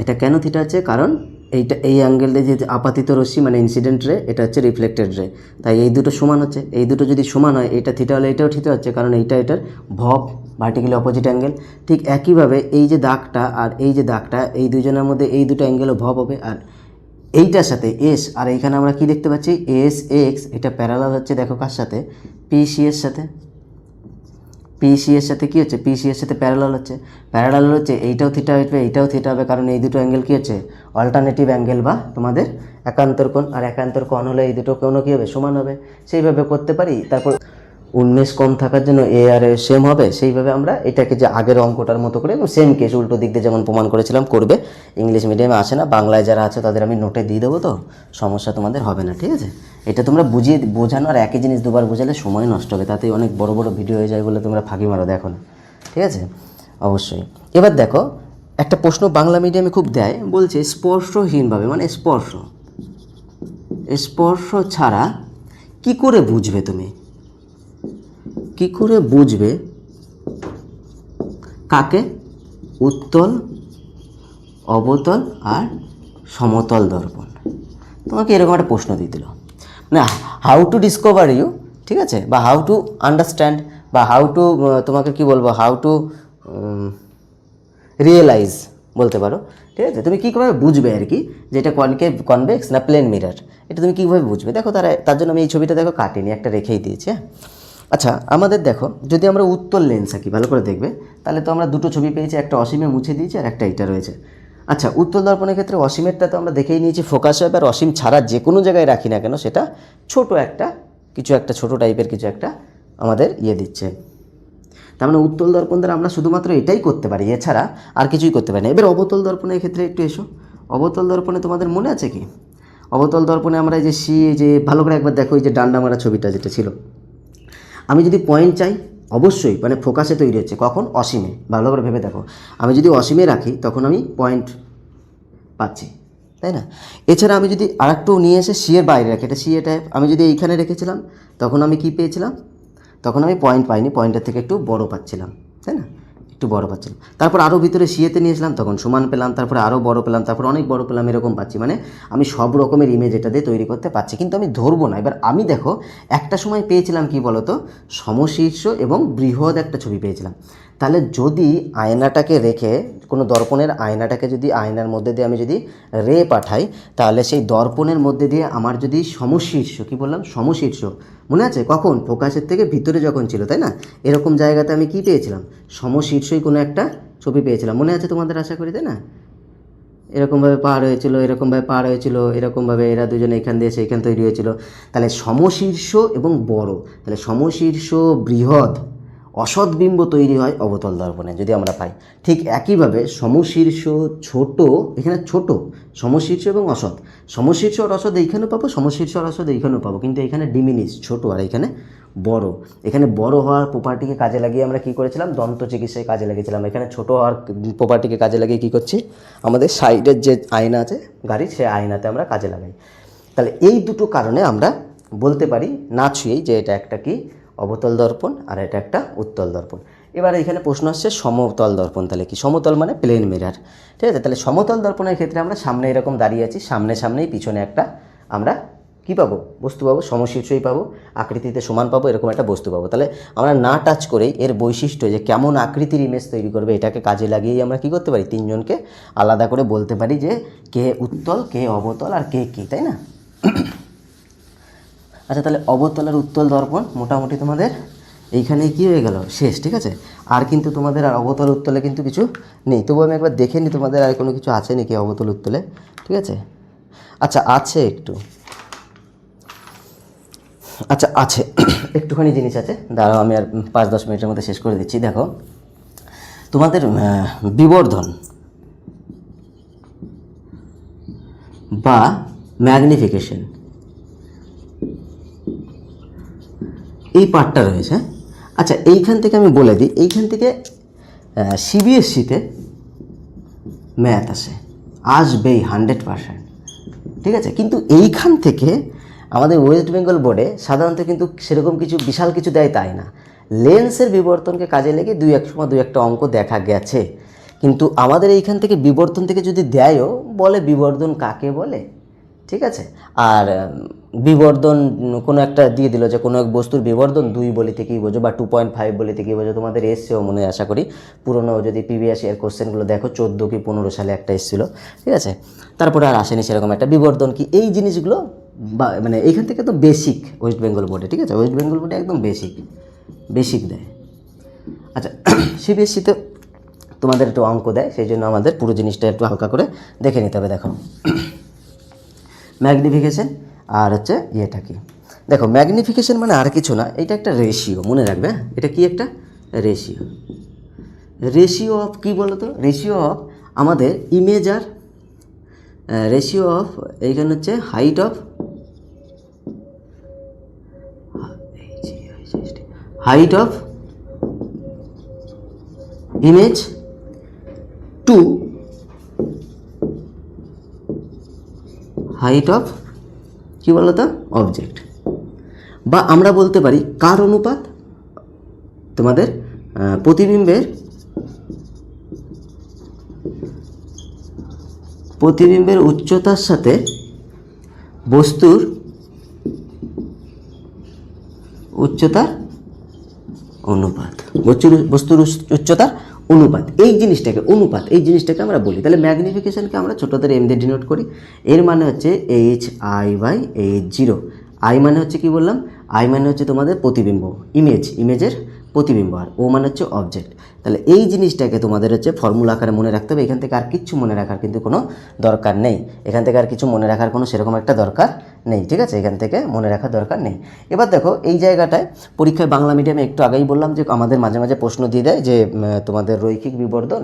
এটা কেন থিটা হচ্ছে? কারণ এইটা এই অ্যাঙ্গেলটা যে আপাতিত রশ্মি মানে ইনসিডেন্ট রে, এটা হচ্ছে রিফ্লেক্টেড রে, তাই এই দুটো সমান হচ্ছে। এই দুটো যদি সমান হয়, এটা থিটা হলে এটাও থিটা হচ্ছে, কারণ এইটা এটার ভব, ভার্টিক্যালি অপোজিট অ্যাঙ্গেল। ঠিক একইভাবে এই যে দাগটা আর এই যে দাগটা, এই দুজনের মধ্যে এই দুটো অ্যাঙ্গেলও ভব হবে। আর এইটার সাথে এস, আর এইখানে আমরা কি দেখতে পাচ্ছি? এস এক্স, এটা প্যারালাল হচ্ছে দেখো কার সাথে? পিসি এর সাথে। পিসি এর সাথে কী হচ্ছে? পিসি এর সাথে প্যারালাল হচ্ছে। প্যারালাল হচ্ছে, এইটাও থিটা হবে, এইটাও থিটা হবে, কারণ এই দুটো অ্যাঙ্গেল কী হচ্ছে? অল্টারনেটিভ অ্যাঙ্গেল বা তোমাদের একান্তর কোণ। আর একান্তর কোণ হলে এই দুটো কোণও কী হবে? সমান হবে। সেইভাবে করতে পারি। তারপর উন্মেষ কম থাকার জন্য এ আর এ সেম হবে, সেইভাবে আমরা এটাকে যে আগের অঙ্কটার মতো করে সেম কেস উল্টো দিক দিয়ে যেমন প্রমাণ করেছিলাম করবে। ইংলিশ মিডিয়ামে আসে না, বাংলায় যারা আছে তাদের আমি নোটে দিয়ে দেবো, তো সমস্যা তোমাদের হবে না, ঠিক আছে? এটা তোমরা বুঝিয়ে বোঝানো, আর একই জিনিস দুবার বোঝালে সময় নষ্ট হবে, তাতে অনেক বড় বড় ভিডিও হয়ে যায় বলে তোমরা ফাঁকি মারো, দেখো না, ঠিক আছে? অবশ্যই। এবার দেখো একটা প্রশ্ন বাংলা মিডিয়ামে খুব দেয়, বলছে স্পর্শহীনভাবে, মানে স্পর্শ ছাড়া কি করে বুঝবে তুমি? কি করে বুঝবে কাকে? উত্তল, অবতল আর সমতল দর্পণ। তোমাকে এরকম একটা প্রশ্ন দিয়ে দিল, মানে হাউ টু ডিসকভার ইউ, ঠিক আছে? বা হাউ টু আন্ডারস্ট্যান্ড, বা হাউ টু, তোমাকে কি বলবো, হাউ টু রিয়েলাইজ বলতে পারো, ঠিক আছে? তুমি কীভাবে বুঝবে আর কি যে এটা কনকেভ, কনভেক্স না প্লেন মিরর, এটা তুমি কীভাবে বুঝবে? দেখো তার জন্য আমি এই ছবিটা দেখো কাটিনি, একটা রেখেই দিয়েছি। হ্যাঁ, আচ্ছা আমাদের দেখো, যদি আমরা উত্তল লেন্স আঁকি, ভালো করে দেখবে, তাহলে তো আমরা দুটো ছবি পেয়েছি, একটা অসীমে মুছে দিয়েছি আর একটা এটা রয়েছে। আচ্ছা, উত্তল দর্পণের ক্ষেত্রে অসীমেরটা তো আমরা দেখেই নিয়েছি ফোকাস হবে, আর অসীম ছাড়া যে কোনো জায়গায় রাখি না কেন সেটা ছোট একটা কিছু, একটা ছোট টাইপের কিছু একটা আমাদের দিচ্ছে। তার মানে উত্তল দর্পণ দ্বারা আমরা শুধুমাত্র এটাই করতে পারি, এছাড়া আর কিছুই করতে পারি না। এবার অবতল দর্পণের ক্ষেত্রে একটু এসো। অবতল দর্পণে তোমাদের মনে আছে কি? অবতল দর্পণে আমরা এই যে যে ভালো করে একবার দেখো, এই যে ডান্ডা মারা ছবিটা যেটা ছিল, আমি যদি পয়েন্ট চাই, অবশ্যই মানে ফোকাসে তৈরি হচ্ছে কখন? অসীমে। ভালো করে ভেবে দেখো, আমি যদি অসীমে রাখি তখন আমি পয়েন্ট পাচ্ছি, তাই না? এছাড়া আমি যদি আরেকটু নিয়ে এসে সি এর বাইরে রাখি, এটা সি এটা আমি যদি এইখানে রেখেছিলাম, তখন আমি কি পেয়েছিলাম? তখন আমি পয়েন্ট পাইনি, পয়েন্টের থেকে একটু বড় পাচ্ছিলাম, তাই না? একটু বড় পাচ্ছিলাম। তারপর আরও ভিতরে সিএতে নিয়েছিলাম, তখন সমান পেলাম, তারপরে আরও বড় পেলাম, তারপর অনেক বড় পেলাম, এরকম পাচ্ছি। মানে আমি সব রকমের ইমেজ এটা দিয়ে তৈরি করতে পারছি, কিন্তু আমি ধরবো না। এবার আমি দেখো একটা সময় পেয়েছিলাম কি বলতো, সমশীর্ষ এবং বৃহৎ একটা ছবি পেয়েছিলাম। তাহলে যদি আয়নাটাকে রেখে, কোনো দর্পণের আয়নাটাকে যদি আয়নার মধ্যে দিয়ে আমি যদি রে পাঠাই, তাহলে সেই দর্পণের মধ্যে দিয়ে আমার যদি সমশীর্ষ, কি বললাম? সমশীর্ষ, মনে আছে? কখন? ফোকাসের থেকে ভিতরে যখন ছিল, তাই না? এরকম জায়গাতে আমি কি পেয়েছিলাম? সমশীর্ষই কোনো একটা ছবি পেয়েছিলাম, মনে আছে তোমাদের? আশা করি, তাই না? এরকমভাবে পার হয়েছিল, এরকমভাবে পার হয়েছিল, এরকমভাবে এরা দুজনে এখান দিয়ে সেইখান তৈরি হয়েছিল। তাহলে সমশীর্ষ এবং বড়, তাহলে সমশীর্ষ, বৃহৎ, অসৎ বিম্ব তৈরি হয় অবতল দর্পণে যদি আমরা পাই। ঠিক একইভাবে সমশীর্ষ ছোট, এখানে ছোট সমশীর্ষ এবং অসৎ, সমশীর্ষ আর অসৎ এইখানেও পাবো, সমশীর্ষ আর অসৎ এইখানেও পাবো, কিন্তু এখানে ডিমিনিশ ছোট আর এখানে বড়। এখানে বড় হওয়ার প্রপার্টিকে কাজে লাগিয়ে আমরা কী করেছিলাম, দন্ত চিকিৎসায় কাজে লাগিয়েছিলাম। এখানে ছোট হওয়ার প্রপার্টিকে কাজে লাগিয়ে কী করছি, আমাদের সাইডের যে আয়না আছে গাড়ির, সেই আয়নাতে আমরা কাজে লাগাই। তাহলে এই দুটো কারণে আমরা বলতে পারি না ছুঁয়েই যে এটা একটা কি অবতল দর্পণ আর এটা একটা উত্তল দর্পণ। এবার এখানে প্রশ্ন আসছে সমতল দর্পণ, তাহলে কি? সমতল মানে প্লেন মিরার, ঠিক আছে। তাহলে সমতল দর্পণের ক্ষেত্রে আমরা সামনে এরকম দাঁড়িয়ে আছি, সামনেই পিছনে একটা আমরা কী পাবো, বস্তু পাবো, সমশীর্ষই পাবো, আকৃতিতে সমান পাবো, এরকম একটা বস্তু পাবো। তাহলে আমরা না টাচ করেই এর বৈশিষ্ট্য যে কেমন আকৃতির ইমেজ তৈরি করবে এটাকে কাজে লাগিয়েই আমরা কী করতে পারি, তিনজনকে আলাদা করে বলতে পারি যে কে উত্তল, কে অবতল আর কে কী, তাই না? আচ্ছা, তাহলে অবতল আর উত্তল দর্পণ মোটামুটি তোমাদের এইখানে কী হয়ে গেল, শেষ, ঠিক আছে। আর কিন্তু তোমাদের আর অবতল উত্তলে কিন্তু কিছু নেই। তবু আমি একবার দেখে নিই তোমাদের আর কোনো কিছু আছে নাকি অবতল উত্তলে, ঠিক আছে। আচ্ছা, আছে একটু, আচ্ছা আছে একটুখানি জিনিস আছে, দাঁড়াও আমি আর 5-10 মিনিটের মধ্যে শেষ করে দিচ্ছি। দেখো তোমাদের বিবর্ধন বা ম্যাগনিফিকেশন এই পার্টটা রয়েছে। আচ্ছা, এইখান থেকে আমি বলে দিই, এইখান থেকে সিবিএসসিতে ম্যাথ আসবেই 100%, ঠিক আছে। কিন্তু এইখান থেকে আমাদের ওয়েস্ট বেঙ্গল বোর্ডে সাধারণত কিন্তু সেরকম কিছু বিশাল কিছু দেয় তাই না, লেন্সের বিবর্তনকে কাজে লেগে দুই একটা অঙ্ক দেখা গেছে। কিন্তু আমাদের এইখান থেকে বিবর্তন থেকে যদি দেয়ও, বলে বিবর্ধন কাকে বলে, ঠিক আছে। আর বিবর্ধন কোনো একটা দিয়ে দিল যে কোনো এক বস্তুর বিবর্ধন 2 বলি থেকেই বোঝো বা 2.5 বলি থেকেই বোঝো। তোমাদের এসছেও মনে আশা করি, পুরনো যদি প্রিভিয়াস ইয়ার কোশ্চেনগুলো দেখো 14 কি 15 সালে একটা এসেছিলো, ঠিক আছে। তারপরে আর আসেনি সেরকম একটা। বিবর্ধন কি, এই জিনিসগুলো বা মানে এইখান থেকে তো বেসিক ওয়েস্ট বেঙ্গল বোর্ডে, ঠিক আছে। ওয়েস্ট বেঙ্গল বোর্ডে একদম বেসিক দেয়। আচ্ছা, সিবিএসসিতে তোমাদের একটু অঙ্ক দেয়, সেই জন্য আমাদের পুরো জিনিসটা একটু হালকা করে দেখে নিতে হবে। দেখো ম্যাগনিফিকেশন আর হচ্ছে ইয়েটা কি, দেখো ম্যাগনিফিকেশন মানে আর কিছু না, এটা একটা রেশিও, মনে রাখবে। এটা কি একটা রেশিও অফ কি বলো তো, রেশিও অফ আমাদের ইমেজ আর রেশিও অফ এইখানে হচ্ছে height of image to height of কী বলো তো অবজেক্ট, বা আমরা বলতে পারি কার অনুপাত, তোমাদের প্রতিবিম্বের উচ্চতার সাথে বস্তুর উচ্চতার অনুপাত, বস্তুর উচ্চতার অনুপাত, এই জিনিসটাকে আমরা বলি। তাহলে ম্যাগনিফিকেশনকে আমরা ছোটদের এম দিয়ে ডিনোট করি। এর মানে হচ্ছে HI/H0। আই মানে হচ্ছে কি বললাম, আই মানে হচ্ছে তোমাদের প্রতিবিম্ব, ইমেজের প্রতিবিম্ব, আর ও মানে হচ্ছে অবজেক্ট। তাহলে এই জিনিসটাকে তোমাদের হচ্ছে ফর্মুলা আকারে মনে রাখতে হবে। এখান থেকে আর কিচ্ছু মনে রাখার কিন্তু কোনো দরকার নেই, সেরকম একটা দরকার নেই, ঠিক আছে। এখান থেকে মনে রাখার দরকার নেই। এবার দেখো এই জায়গাটায় পরীক্ষায় বাংলা মিডিয়ামে একটু আগেই বললাম যে আমাদের মাঝে মাঝে প্রশ্ন দিয়ে দেয় যে তোমাদের রৈখিক বিবর্ধন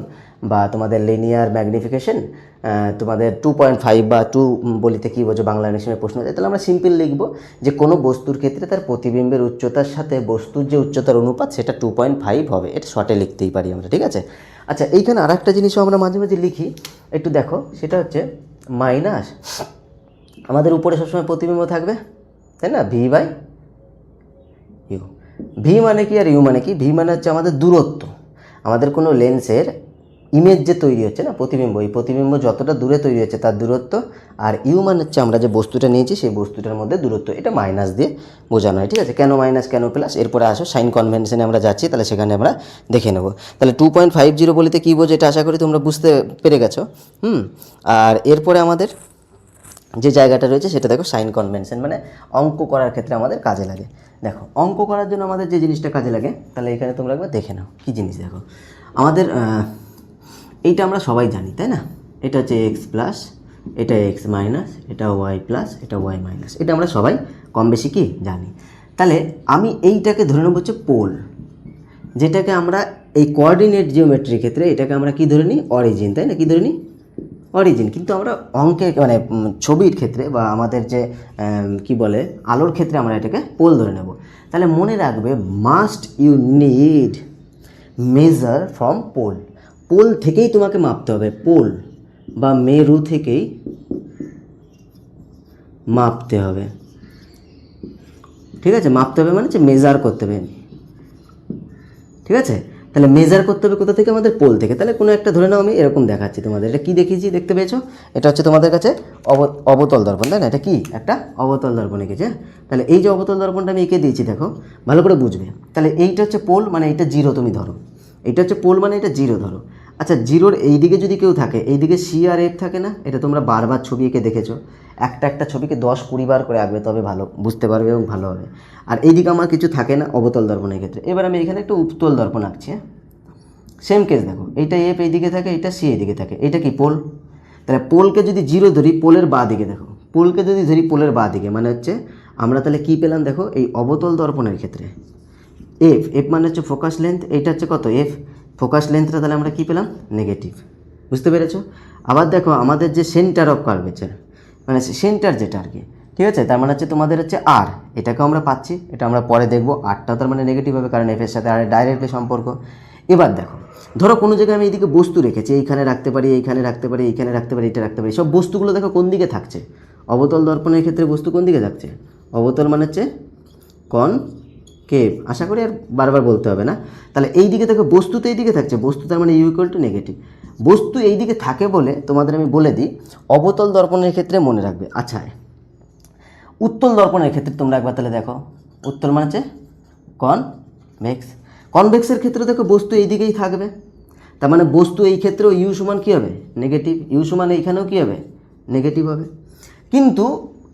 বা তোমাদের লিনিয়ার ম্যাগনিফিকেশন তোমাদের 2.5 বা 2 বলিতে কী বোঝো, বাংলা ইংলিশে প্রশ্ন দেয়। তাহলে আমরা সিম্পল লিখবো যে কোনো বস্তুর ক্ষেত্রে তার প্রতিবিম্বের উচ্চতার সাথে বস্তুর যে উচ্চতার অনুপাত সেটা 2.5 হবে। এটা শর্টে লিখতেই পারি আমরা, ঠিক আছে। আচ্ছা, এইখানে আর একটা জিনিসও আমরা মাঝে মাঝে লিখি, একটু দেখো, সেটা হচ্ছে মাইনাস, আমাদের উপরে সবসময় প্রতিবিম্ব থাকবে, তাই না, V/U। ভি মানে কি আর ইউ মানে কি? ভি মানে হচ্ছে আমাদের দূরত্ব, আমাদের কোনো লেন্সের ইমেজ যে তৈরি হচ্ছে না, প্রতিবিম্ব, এই প্রতিবিম্ব যতটা দূরে তৈরি হচ্ছে তার দূরত্ব। আর ইউ মানে হচ্ছে আমরা যে বস্তুটা নিয়েছি সেই বস্তুটার মধ্যে দূরত্ব, এটা মাইনাস দিয়ে বোঝানো হয়, ঠিক আছে। কেন মাইনাস কেন প্লাস, এরপরে আসো সাইন কনভেনশনে আমরা যাচ্ছি, তাহলে সেখানে আমরা দেখে নেব। তাহলে 2.50 বলিতে কী বোঝো, এটা আশা করি তোমরা বুঝতে পেরে গেছো। আর এরপরে আমাদের যে জায়গাটা রয়েছে সেটা দেখো সাইন কনভেনশন, মানে অঙ্ক করার ক্ষেত্রে আমাদের কাজে লাগে। দেখো অঙ্ক করার জন্য আমাদের যে জিনিসটা কাজে লাগে, তাহলে এখানে তোমরা একবার দেখে নাও কী জিনিস। দেখো আমাদের এইটা আমরা সবাই জানি, তাই না, এটা হচ্ছে এক্স প্লাস, এটা এক্স মাইনাস, এটা ওয়াই প্লাস, এটা ওয়াই মাইনাস, এটা আমরা সবাই কম বেশি কি জানি। তাহলে আমি এইটাকে ধরে নেব হচ্ছে পোল, যেটাকে আমরা এই কোঅর্ডিনেট জিওমেট্রির ক্ষেত্রে এটাকে আমরা কি ধরে নিই, অরিজিন, তাই না? কি ধরে নিই, অরিজিন। কিন্তু আমরা অঙ্কে মানে ছবির ক্ষেত্রে বা আমাদের যে কি বলে আলোর ক্ষেত্রে আমরা এটাকে পোল ধরে নেব। তাহলে মনে রাখবে, must you need measure from pole. Pole থেকেই তোমাকে মাপতে হবে, পোল বা মেরু থেকেই মাপতে হবে, ঠিক আছে? মাপতে হবে মানে হচ্ছে মেজার করতে হবে, ঠিক আছে? তাহলে মেজার করতে হবে কোথা থেকে, আমাদের পোল থেকে। তাহলে কোনো একটা ধরে নাও, আমি এরকম দেখাচ্ছি তোমাদের, এটা কি দেখিয়েছি দেখতে পেয়েছো? এটা হচ্ছে তোমাদের কাছে অবতল দর্পণ, তাই না? এটা কি একটা অবতল দর্পণ এঁকেছে। তাহলে এই যে অবতল দর্পণটা আমি এঁকে দিয়েছি, দেখো ভালো করে বুঝবে। তাহলে এইটা হচ্ছে পোল, মানে এটা জিরো তুমি ধরো, এটা হচ্ছে পোল মানে এটা জিরো ধরো। আচ্ছা, জিরোর এই দিকে যদি কেউ থাকে, এই দিকে সি আর এফ থাকে না? এটা তোমরা বারবার ছবি এঁকে দেখেছো, একটা ছবিকে 10-20 বার করে আঁকবে, তবে ভালো বুঝতে পারবে এবং ভালো হবে। আর এইদিকে আমার কিছু থাকে না অবতল দর্পণের ক্ষেত্রে। এবার আমি এখানে একটু উত্তল দর্পণ আঁকছি, সেম কেস দেখো, এইটা এফ এইদিকে থাকে, এইটা সি এইদিকে থাকে, এটা কি পোল। তাহলে পোলকে যদি জিরো ধরি, পোলের বাঁ দিকে দেখো, পোলকে যদি ধরি পোলের বাঁ দিকে, মানে হচ্ছে আমরা তাহলে কী পেলাম দেখো, এই অবতল দর্পণের ক্ষেত্রে এফ মানে হচ্ছে ফোকাস লেন্থ, এইটা হচ্ছে কত এফ, ফোকাস লেন্থটা, তাহলে আমরা কী পেলাম, নেগেটিভ। বুঝতে পেরেছো? আবার দেখো আমাদের যে সেন্টার অফ কার্ভেচার, মানে সেন্টার যেটা আর কি, ঠিক আছে? তার মানে হচ্ছে তোমাদের হচ্ছে আর, এটাকেও আমরা পাচ্ছি, এটা আমরা পরে দেখবো। আরটা তার মানে নেগেটিভ হবে, কারণ এফের সাথে আর ডাইরেক্টলি সম্পর্ক। এবার দেখো, ধরো কোনো জায়গায় আমি এইদিকে বস্তু রেখেছি, এইখানে রাখতে পারি, এইখানে রাখতে পারি, এইখানে রাখতে পারি, এটা রাখতে পারি, সব বস্তুগুলো দেখো কোন দিকে থাকছে, অবতল দর্পণের ক্ষেত্রে বস্তু কোন দিকে থাকছে, অবতল মানে হচ্ছে কনকেভ। আশা করি আর বারবার বলতে হবে না। তাহলে এই দিকে দেখো বস্তু তো এই দিকে থাকছে, বস্তু তার মানে ইউ ইকুয়াল টু নেগেটিভ। বস্তু এই দিকে থাকে বলে তোমাদের আমি বলে দিই, অবতল দর্পণের ক্ষেত্রে মনে রাখবে। আচ্ছা, উত্তল দর্পণের ক্ষেত্রে তোমরা একবার তাহলে দেখো, উত্তল মানে হচ্ছে কনভেক্স। কনভেক্সের ক্ষেত্রে দেখো বস্তু এই দিকেই থাকবে, তার মানে বস্তু এই ক্ষেত্রেও ইউ সমান কী হবে, নেগেটিভ। ইউ সমান এইখানেও কী হবে, নেগেটিভ হবে। কিন্তু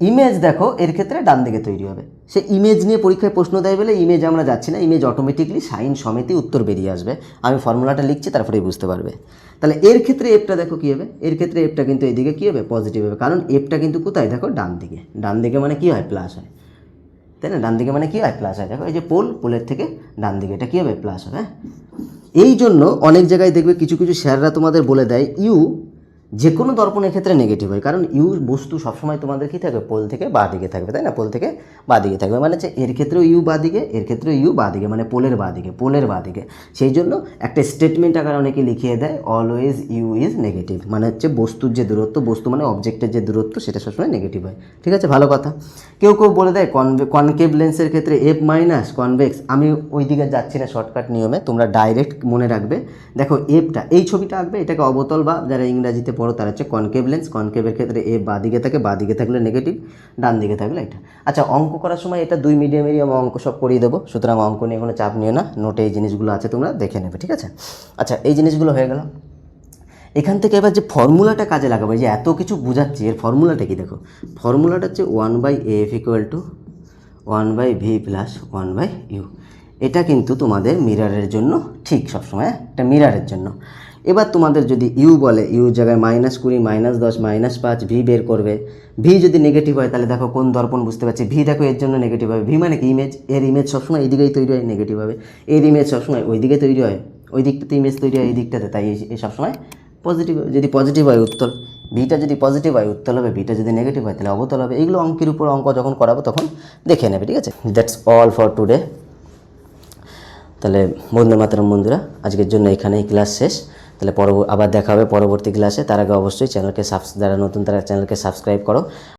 ইমেজ দেখো এর ক্ষেত্রে ডান দিকে তৈরি হবে। সে ইমেজ নিয়ে পরীক্ষায় প্রশ্ন দেয় বলে ইমেজ আমরা যাচ্ছি না, ইমেজ অটোমেটিকলি সাইন সমেতে উত্তর বেরিয়ে আসবে। আমি ফর্মুলাটা লিখছি, তারপরেই বুঝতে পারবে। তাহলে এর ক্ষেত্রে এফটা দেখো কী হবে, এর ক্ষেত্রে এফটা কিন্তু এইদিকে কী হবে, পজিটিভ হবে, কারণ এফটা কিন্তু কোথায় দেখো, ডান দিকে। ডান দিকে মানে কী হয়, প্লাস হয়, তাই না? ডান দিকে মানে কী হয়, প্লাস হয়। দেখো এই যে পোলের থেকে ডান দিকে, এটা কী হবে, প্লাস হবে। এই জন্য অনেক জায়গায় দেখবে কিছু কিছু স্যাররা তোমাদের বলে দেয় ইউ যে কোনো দর্পণের ক্ষেত্রে নেগেটিভ হয়, কারণ ইউ বস্তু সবসময় তোমাদের কী থাকবে, পোল থেকে বাঁ দিকে থাকবে, তাই না? পোল থেকে বাঁ দিকে থাকবে, মানে হচ্ছে এর ক্ষেত্রেও ইউ বাঁ দিকে, এর ক্ষেত্রেও ইউ বাঁ দিকে, মানে পোলের বাঁ দিকে, পোলের বাঁ দিকে। সেই জন্য একটা স্টেটমেন্ট আকারে অনেকে লিখিয়ে দেয়, অলওয়েজ ইউ ইজ নেগেটিভ, মানে হচ্ছে বস্তুর যে দূরত্ব, বস্তু মানে অবজেক্টের যে দূরত্ব, সেটা সবসময় নেগেটিভ হয়। ঠিক আছে, ভালো কথা। কেউ কেউ বলে দেয় কনকেভ লেন্সের ক্ষেত্রে এফ মাইনাস কনভেক্স। আমি ওই দিকে যাচ্ছি না শর্টকাট নিয়মে, তোমরা ডাইরেক্ট মনে রাখবে। দেখো এফটা, এই ছবিটা আঁকবে, এটাকে অবতল বা যারা ইংরাজিতে পড়ো তারা হচ্ছে কনকেভ লেন্স। কনকেভের ক্ষেত্রে এফ বাঁ দিকে থাকে, বাঁ দিকে থাকলে নেগেটিভ, ডান দিকে থাকলে এটা। আচ্ছা, অঙ্ক করার সময় এটা 2 মিডিয়ামেরই আমি অঙ্ক সব করিয়ে দেবো, সুতরাং অঙ্ক নিয়ে কোনো চাপ নিও না, নোটে এই জিনিসগুলো আছে, তোমরা দেখে নেবে, ঠিক আছে? আচ্ছা, এই জিনিসগুলো হয়ে গেল। এখান থেকে এবার যে ফর্মুলাটা কাজে লাগাবো, যে এত কিছু বোঝাচ্ছি, এর ফর্মুলাটা কি দেখো, ফর্মুলাটা হচ্ছে 1/af equal to 1/v plus 1/u। এটা কিন্তু তোমাদের মিরারের জন্য ঠিক সবসময়, এটা মিরারের জন্য। এবার তোমাদের যদি ইউ বলে, ইউ জায়গায় -20, -10, -5, ভি বের করবে। ভি যদি নেগেটিভ হয় তাহলে দেখো কোন দর্পণ, বুঝতে পারছি ভি দেখো এর জন্য নেগেটিভ হবে। ভি মানে কি, ইমেজ, এর ইমেজ সবসময় এই দিকেই তৈরি হয়, নেগেটিভ হবে। এর ইমেজ সবসময় ওই দিকে তৈরি হয়, ওই দিকটাতে ইমেজ তৈরি হয়, এই দিকটাতে, তাই এই সবসময় পজিটিভ। যদি পজিটিভ হয় উত্তল, ভিটা যদি পজিটিভ হয় উত্তল হবে, ভিটা যদি নেগেটিভ হয় তাহলে অবতল হবে। এইগুলো অঙ্কের উপর অঙ্ক যখন করাবো তখন দেখে নেবে, ঠিক আছে? That's all for today. তাহলে বন্দে মাতরম বন্ধুরা, আজকের জন্য এখানেই ক্লাস শেষ। তাহলে আবার দেখা হবে পরবর্তী ক্লাসে। তার আগে অবশ্যই চ্যানেলকে যারা নতুন তারা চ্যানেলকে সাবস্ক্রাইব করো।